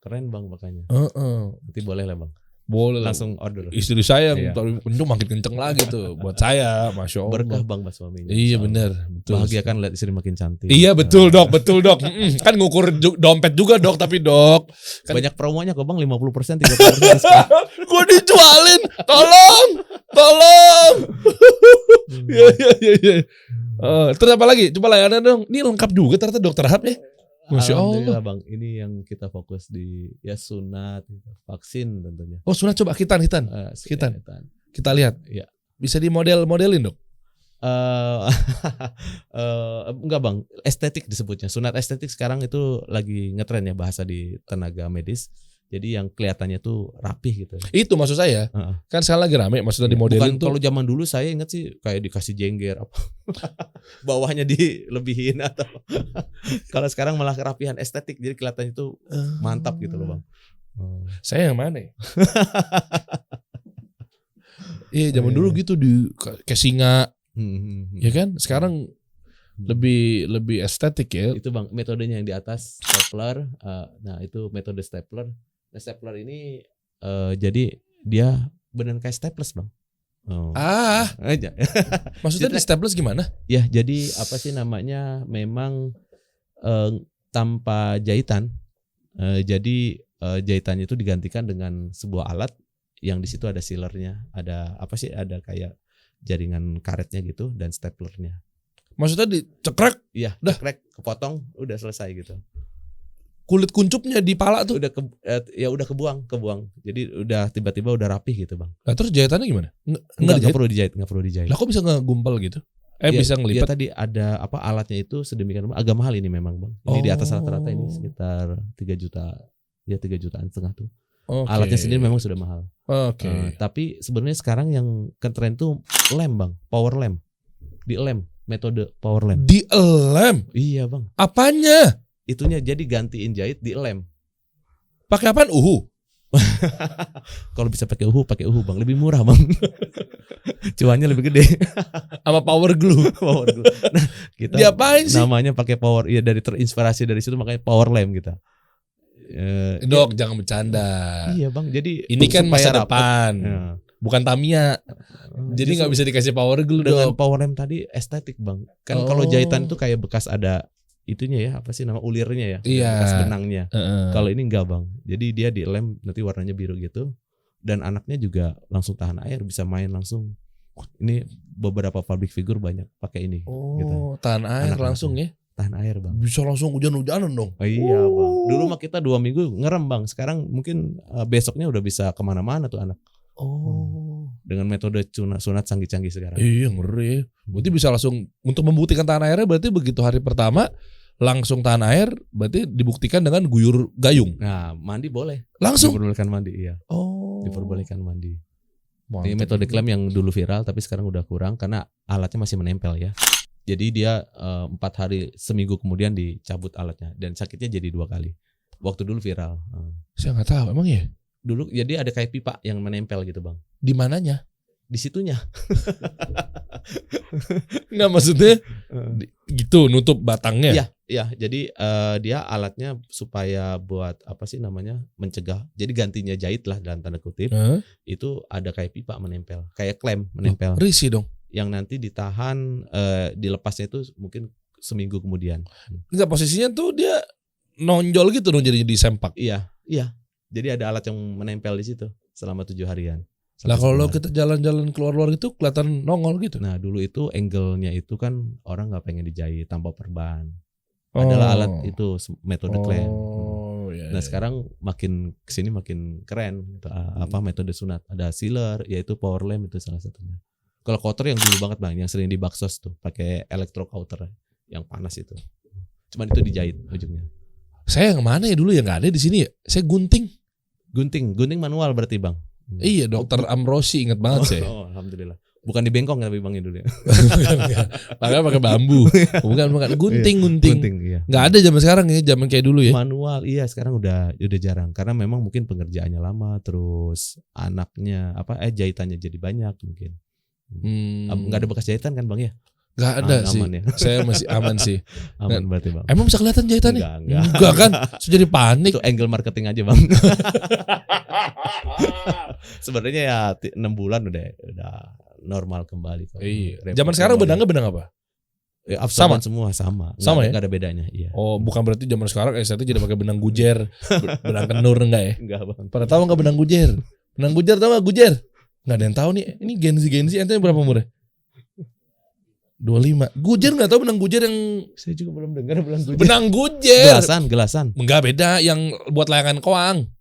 Keren Bang makanya. Heeh. Nanti boleh lah Bang. Boleh lah. Langsung order. Istri saya Iya. yang kenceng makin kenceng lagi tuh buat saya, masya Allah. Berkah Bang buat suaminya. Iya Insya Allah. benar, betul. Bahagia kan lihat istri makin cantik. Iya betul dok. Kan ngukur dompet juga dok, tapi dok. Kan- Banyak promonya kok Bang, 50%, 30% diskon. Gue dijualin, tolong. Iya. Terus apa lagi? Coba layanan dong. Ini lengkap juga ternyata dokter Hap ya. Masya Allah. Alhamdulillah Bang, ini yang kita fokus di ya sunat, vaksin tentunya. Oh sunat, coba hitan. Hitan. Kita lihat. Iya. Bisa di modelin dok. Enggak Bang, estetik disebutnya. Sunat estetik sekarang itu lagi ngetren ya bahasa di tenaga medis. Jadi yang kelihatannya tuh rapih gitu. Itu maksud saya. Kan sekarang lagi rame. Maksudnya di modelin Bukan tuh. kalau zaman dulu saya ingat sih kayak dikasih jengger apa. Bawahnya dilebihin atau kalau sekarang malah kerapihan estetik. Jadi kelihatannya itu mantap gitu loh Bang. Saya yang mana ya? Iya zaman dulu gitu di kayak singa. Ya kan? Sekarang lebih estetik ya. Itu Bang, metodenya yang di atas stapler. Nah itu metode stapler. Nah, stapler ini jadi dia beneran kayak staples Bang. Aja. Maksudnya di staples gimana? Ya jadi apa sih namanya, memang tanpa jahitan. Jadi jahitannya itu digantikan dengan sebuah alat yang di situ ada sealernya, ada apa sih, ada kayak jaringan karetnya gitu dan staplernya. Maksudnya dicekrek, Iya, Dah. krek, kepotong, udah selesai gitu. kulit kuncupnya di pala tuh. Udah udah kebuang. Jadi udah tiba-tiba udah rapih gitu Bang. Nah, terus jahitannya gimana? Enggak dijahit? perlu dijahit. Lah kok bisa ngegumpal gitu? Bisa Ya ngelipat. tadi ada apa alatnya itu sedemikian rupa. Agak mahal ini memang Bang. Ini di atas rata-rata ini sekitar 3 juta. Ya 3,5 jutaan tuh. Oke. Alatnya sendiri memang sudah mahal. Oke. Tapi sebenarnya sekarang yang keren tuh lem Bang, power lamp. Di lem, metode power lamp. Di lem. Iya Bang. Apanya? Itunya jadi gantiin jahit di lem. Pakai apaan? Kalau bisa pakai uhu Bang, lebih murah Bang. Cuannya lebih gede. Sama power glue. Power glue. Nah, kita Diapain sih? namanya pakai power, ya dari terinspirasi dari situ makanya power lamp kita. Dok, jangan bercanda. Iya Bang, jadi Ini kan supaya masa rapat. depan. Ya. Bukan Tamiya. Jadi nggak bisa dikasih power glue dengan dok. power lamp tadi estetik Bang. Kan kalau jahitan itu kayak bekas ada itunya ya, apa sih nama ulirnya ya, Iya. bekas benangnya. Heeh. Kalau ini enggak Bang. Jadi dia di lem nanti warnanya biru gitu. Dan anaknya juga langsung tahan air, bisa main langsung. Ini beberapa public figure banyak pakai ini. Gitu. Tahan air Anak-anaknya. langsung ya. Tahan air Bang. Bisa langsung hujan-hujanan dong. Oh, iya Bang. Dulu mah kita 2 minggu ngerem Bang. Sekarang mungkin besoknya udah bisa kemana-mana tuh anak. Dengan metode sunat canggih-canggih sekarang. Iya ngeri. Berarti bisa langsung untuk membuktikan tahan airnya, berarti begitu hari pertama langsung tahan air, berarti dibuktikan dengan guyur gayung. Nah, mandi boleh. Langsung. Diperbolehkan mandi, iya. Diperbolehkan mandi. Ini metode klaim yang dulu viral tapi sekarang udah kurang karena alatnya masih menempel ya. Jadi dia 4 hari seminggu kemudian dicabut alatnya dan sakitnya jadi 2 kali. Waktu dulu viral. Saya nggak tahu emang ya. Dulu jadi ada kayak pipa yang menempel gitu Bang. Di mananya? Di situnya. Nggak maksudnya gitu nutup batangnya. Iya, iya. Jadi dia alatnya supaya buat apa sih namanya? Mencegah. Jadi gantinya jahit lah dalam tanda kutip. Itu ada kayak pipa menempel, kayak klem menempel. Risih dong. Yang nanti ditahan dilepasnya itu mungkin seminggu kemudian. Enggak, posisinya tuh dia nonjol gitu dong, jadi disempak. Iya, iya. Jadi ada alat yang menempel di situ selama 7 harian. Lah kalau 9 hari. kita jalan-jalan keluar-luar itu kelihatan nongol gitu. Nah dulu itu angle-nya itu kan orang nggak pengen dijahit tanpa perban. adalah alat itu metode clamp. Iya, Nah iya. sekarang makin kesini makin keren metode sunat. Ada sealer, yaitu power lamp itu salah satunya. Kalau cotter yang dulu banget bang, yang sering di Baksos tuh pakai electro cotter yang panas itu. Cuman itu dijahit ujungnya. Saya yang mana ya dulu yang nggak ada di sini ya? Saya gunting. Gunting manual berarti bang. Iya, Dokter Amrosi ingat banget saya. Oh, alhamdulillah. Bukan di bengkong tapi bang dulu ya. Pakai bambu. Bukan gunting. Gunting, iya. Nggak ada zaman sekarang ya, zaman kayak dulu ya. Manual, iya sekarang udah jarang karena memang mungkin pengerjaannya lama, terus anaknya jahitannya jadi banyak mungkin. Nggak ada bekas jahitan kan bang ya? Nggak ada sih. Aman ya. Saya masih aman sih. Aman berarti bang. Emang bisa kelihatan jahitannya? Enggak. Kan? Saya jadi panik. Itu angle marketing aja bang. Sebenarnya ya 6 bulan udah normal kembali. Iya. Zaman sekarang benang apa? Ya, sama semua sama. Sama ya? Nggak ada bedanya. Iya. Oh, bukan berarti zaman sekarang ST jadi pakai benang gujer, benang kenur enggak ya? Enggak bang. Pada tahu enggak benang gujer? Benang gujer tahu enggak gujer? Enggak ada yang tahu nih. Ini Gen Z ente berapa umurnya? 25. Gujer enggak tahu benang gujer yang Saya juga belum dengar benang gujer. benang gujer. Gelasan. Enggak beda yang buat layangan koang.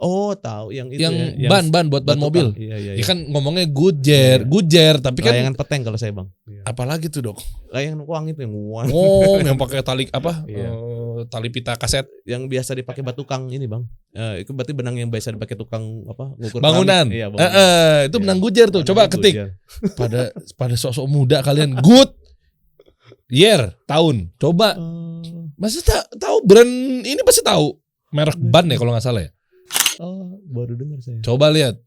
Oh, tahu yang itu Yang ya. ban buat ban mobil. Iya. Ya kan ngomongnya gujer, tapi kan layangan peteng kalau saya bang. apalagi tuh, Dok? Layangan kuang itu yang uang. Oh, yang pakai tali apa? Iya. Tali pita kaset. Yang biasa dipakai tukang ini bang. Itu berarti benang yang biasa dipakai tukang ngukur Bangunan. keramik. Iya, bangunan. Itu benang gujer tuh. Coba Benang ketik. gujer. Pada sosok muda kalian. Good year, tahun. Coba. Masa tahu brand ini pasti tahu. Merek ban ya kalau nggak salah ya. Oh, baru dengar saya. Coba lihat.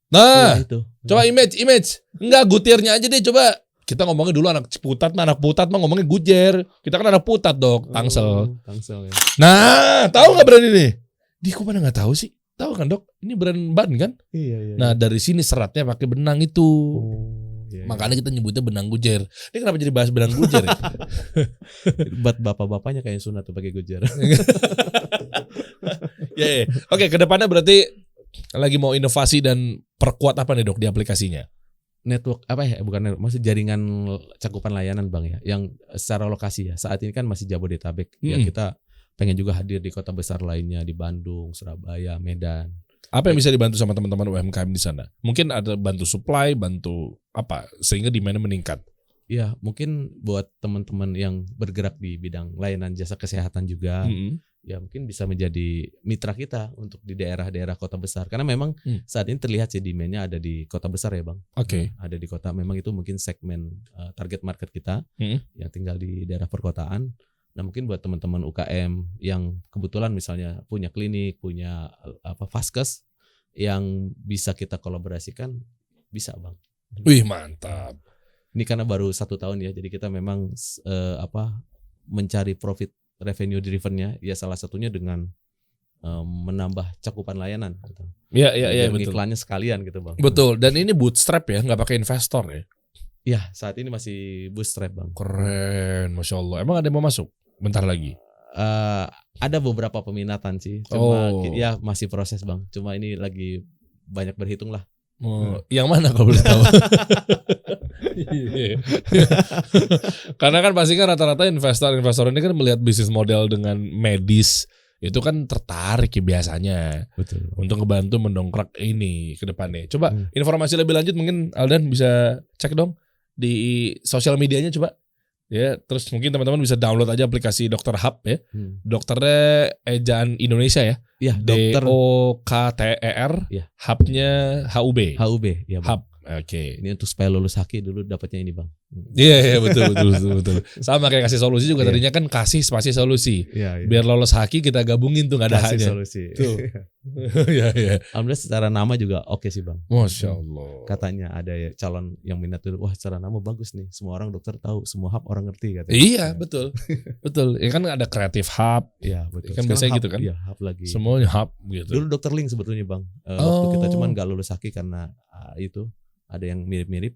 Nah, Iya, itu. coba image. Enggak, gutiernya aja deh coba. Kita ngomongnya dulu anak putat mah ngomongnya gujer. Kita kan anak putat, Dok, Tangsel. Tangsel ya. Nah, tahu nggak brand ini? Kok pada nggak tahu sih? Tahu kan, Dok? Ini brand ban kan? Iya. Nah, dari sini seratnya pakai benang itu. Iya. Makanya kita nyebutnya benang gujer. Ini kenapa jadi bahas benang gujer ya? Buat bapak-bapaknya kayak sunat tuh pakai gujer. Ya. Oke, kedepannya berarti lagi mau inovasi dan perkuat apa nih, Dok, di aplikasinya? Network bukan network, maksud jaringan cakupan layanan bang ya, yang secara lokasi ya. Saat ini kan masih Jabodetabek. Ya kita pengen juga hadir di kota besar lainnya, di Bandung, Surabaya, Medan. Apa yang bisa dibantu sama teman-teman UMKM di sana? Mungkin ada bantu supply, bantu apa sehingga demand meningkat. Ya mungkin buat teman-teman yang bergerak di bidang layanan jasa kesehatan juga, ya mungkin bisa menjadi mitra kita untuk di daerah-daerah kota besar. Karena memang saat ini terlihat sih demand-nya ada di kota besar ya bang. Oke. Ada di kota, memang itu mungkin segmen target market kita yang tinggal di daerah perkotaan. Nah mungkin buat teman-teman UKM yang kebetulan misalnya punya klinik, punya vaskes yang bisa kita kolaborasikan, bisa bang. Wih, mantap. Ini karena baru 1 tahun ya, jadi kita memang mencari profit revenue drivennya ya salah satunya dengan menambah cakupan layanan. Gitu. Iya betul. Iklannya sekalian gitu bang. Betul. Dan ini bootstrap ya, nggak pakai investor ya? Ya saat ini masih bootstrap bang. Keren, masya Allah. Emang ada yang mau masuk? Bentar lagi. Ada beberapa peminatan sih, cuma ya masih proses bang. Cuma ini lagi banyak berhitung lah. Yang mana kalau boleh tahu? Karena kan pasti kan rata-rata investor ini kan melihat bisnis model dengan medis itu kan tertarik ya biasanya. Betul. Untuk ngebantu mendongkrak ini ke depannya. Coba informasi lebih lanjut mungkin Aldan bisa cek dong di sosial medianya coba. Ya, terus mungkin teman-teman bisa download aja aplikasi Dokter Hub ya. Dokternya ejaan Indonesia ya. Iya, dokter DOKTER. Ya. Hubnya HUB. HUB ya bang. Hub. Oke. Ini untuk supaya lulus haki dulu dapatnya ini bang. Iya betul. Sama kayak kasih solusi juga tadinya kan kasih spasi solusi. Iya. Biar lolos haki kita gabungin tuh nggak ada Kasih haknya. solusi. Tuh. Iya. Alhamdulillah secara nama juga oke sih bang. Masya Allah. Katanya ada ya calon yang minat dulu, wah secara nama bagus nih. Semua orang dokter tahu, semua hub orang ngerti katanya. Iya betul. Ya kan ada kreatif hub. Iya betul. Kan biasanya gitu kan. Iya hub lagi. Semuanya hub gitu. Dulu dokter Link sebetulnya bang. Waktu kita cuman nggak lulus haki karena itu ada yang mirip-mirip.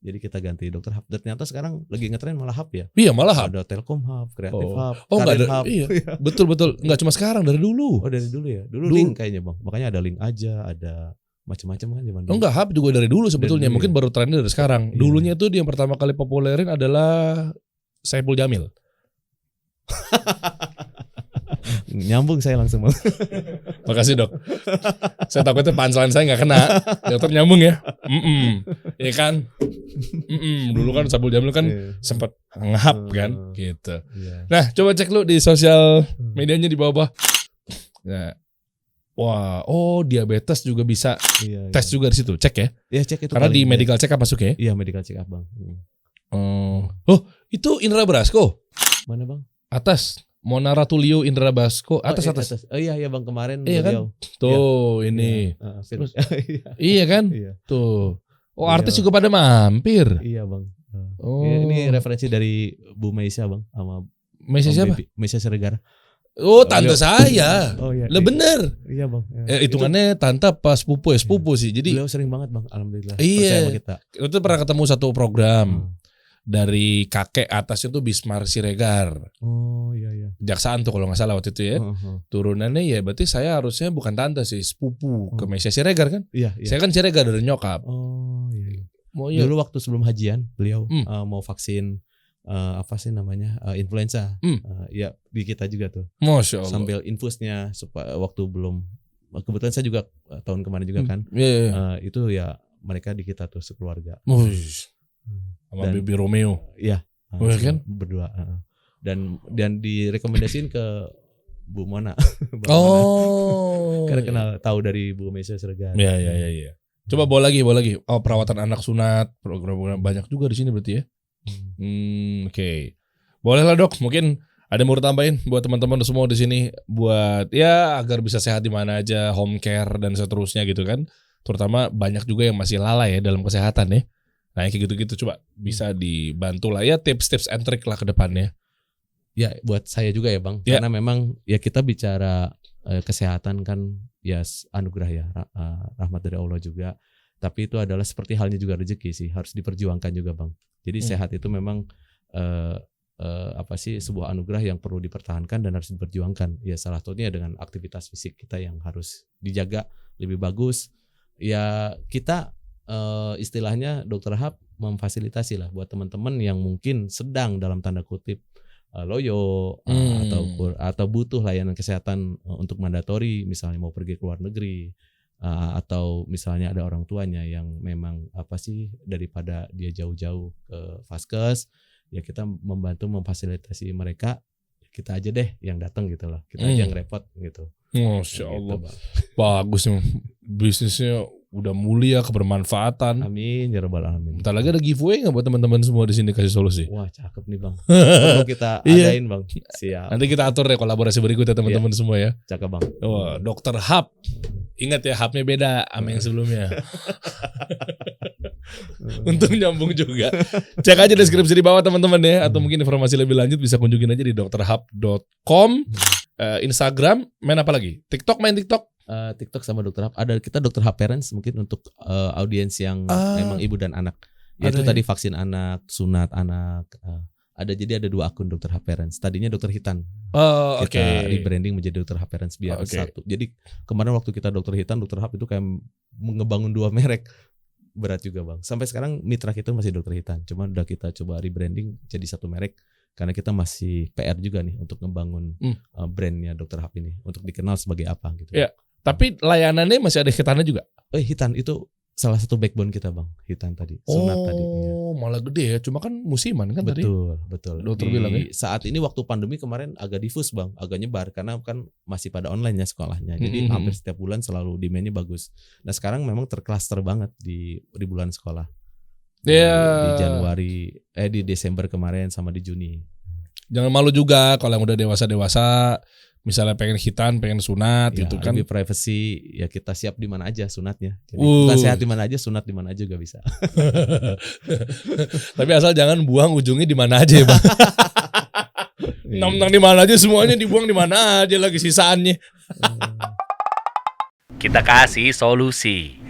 Jadi kita ganti dokter hub. Dan ternyata sekarang lagi ngetren malah hub ya. Iya malah hub. Ada Telkom hub, kreatif hub, nggak ada. hub. Iya. Betul. Nggak cuma sekarang, dari dulu. Oh dari dulu ya. Dulu Link kayaknya bang. Makanya ada Link aja, ada macam-macam kan zaman dulu. Enggak, hub juga dari dulu sebetulnya. Dari dulu, mungkin baru trennya dari sekarang. Iya. Dulunya tuh yang pertama kali populerin adalah Saiful Jamil. Nyambung saya langsung bang. Makasih dok. Saya takutnya punchline saya nggak kena. Dokter nyambung ya. Iya kan. Dulu kan Saiful Jamil kan sempat ngehap kan gitu. Nah coba cek lu di sosial medianya di bawah. Nah, wah, diabetes juga bisa tes juga di situ. Cek ya. Iya cek itu. Karena di medical check up masuk ya. Iya medical check up bang. Itu Indra Brasko. Mana bang? Atas. Mona Ratulio Indra Brasko atas. Oh iya bang kemarin. Iya kan? Tuh ini. Terus, iya kan? Iya. Tuh. Artis juga pada mampir. Iya bang. Ini referensi dari Bu Meisya bang sama Meisya siapa? Meisya Siregar. Tante saya. Iya. Lah bener. Iya bang. Hitungannya tante pas sepupu sih. Jadi beliau sering banget bang. Alhamdulillah. Iya. Kita. Itu pernah ketemu satu program. Dari kakek atasnya tuh Bismar Siregar. Oh iya. Kejaksaan tuh kalau nggak salah waktu itu ya. Turunannya ya berarti saya harusnya bukan tante sih, sepupu ke Meisya Siregar kan? Iya. Saya kan Siregar dari nyokap. Oh iya. Dulu waktu sebelum hajian beliau mau vaksin apa sih namanya influenza. Ya di kita juga tuh. Masya Allah. Sambil infusnya supaya waktu belum kebetulan saya juga tahun kemarin juga kan. Itu ya mereka di kita tuh sekeluarga. Sama Bibi Romeo. Iya. Kan? Berdua. Dan direkomendasiin ke Bu Mona. Karena kenal tahu dari Bu Meisya Siregar. Iya. Coba bawa lagi. Perawatan anak sunat, program banyak juga di sini berarti ya. Oke. Boleh lah dok, mungkin ada yang mau tambahin buat teman-teman semua di sini buat ya agar bisa sehat di mana aja, home care dan seterusnya gitu kan. Terutama banyak juga yang masih lalai ya dalam kesehatan ya. Nah kayak gitu-gitu coba bisa dibantu lah ya tips-tips and trick lah ke depannya. Ya buat saya juga ya bang, karena memang ya kita bicara kesehatan kan ya anugerah ya rahmat dari Allah juga. Tapi itu adalah seperti halnya juga rezeki sih, harus diperjuangkan juga bang. Jadi sehat itu memang sebuah anugerah yang perlu dipertahankan dan harus diperjuangkan. Ya salah satunya dengan aktivitas fisik kita yang harus dijaga lebih bagus. Ya kita istilahnya Dokter Hap memfasilitasi lah buat teman-teman yang mungkin sedang dalam tanda kutip loyo atau butuh layanan kesehatan untuk mandatori, misalnya mau pergi ke luar negeri atau misalnya ada orang tuanya yang memang daripada dia jauh-jauh ke Vaskes, ya kita membantu memfasilitasi mereka, kita aja deh yang datang gitu loh, kita aja yang repot gitu. Masya Allah, gitu, bagus nih bisnisnya. Udah mulia, kebermanfaatan. Amin ya rabbal alamin. Bentar lagi ada giveaway nggak buat teman-teman semua di sini kasih solusi? Wah cakep nih bang. Perlu kita adain bang. Siap. Nanti kita atur deh kolaborasi berikutnya teman-teman semua ya. Cakep bang. Wah, Dokter Hap. Ingat ya hapnya beda sama yang sebelumnya. Untung nyambung juga. Cek aja deskripsi di bawah teman-teman ya. Atau mungkin informasi lebih lanjut bisa kunjungin aja di drhap.com. Instagram main apa lagi? TikTok main TikTok? TikTok sama Dokter Hap. Ada kita Dokter Hap Parents mungkin untuk audiens yang memang ibu dan anak. Yaitu tadi vaksin anak, sunat anak. Jadi ada 2 akun Dokter Hap Parents. Tadinya Dokter Hitan. Kita rebranding menjadi Dokter Hap Parents biar satu. Jadi kemarin waktu kita Dokter Hitan, Dokter Hap itu kayak ngebangun 2 merek. Berat juga bang. Sampai sekarang mitra kita masih Dokter Hitan. Cuma udah kita coba rebranding jadi 1 merek. Karena kita masih PR juga nih untuk ngebangun brandnya Dokter Hap ini. Untuk dikenal sebagai apa gitu. Ya. Tapi layanannya masih ada Hitannya juga? Hitan itu salah satu backbone kita bang. Hitan tadi, sunat tadi. Malah gede ya. Cuma kan musiman kan tadi. Betul. Dokter bilang ya. Saat ini waktu pandemi kemarin agak difus bang, agak nyebar karena kan masih pada online ya sekolahnya. Jadi hampir setiap bulan selalu demand-nya bagus. Nah sekarang memang tercluster banget di bulan sekolah. Di Januari, di Desember kemarin sama di Juni. Jangan malu juga kalau yang udah dewasa. Misalnya pengen hitan, pengen sunat ya, gitu kan. Lebih privacy, ya kita siap di mana aja sunatnya. Jadi bukan sehat di mana aja, sunat di mana aja juga bisa. Tapi asal jangan buang ujungnya di mana aja ya bang. Nang di mana aja semuanya dibuang di mana aja lagi sisaannya. Kita kasih solusi.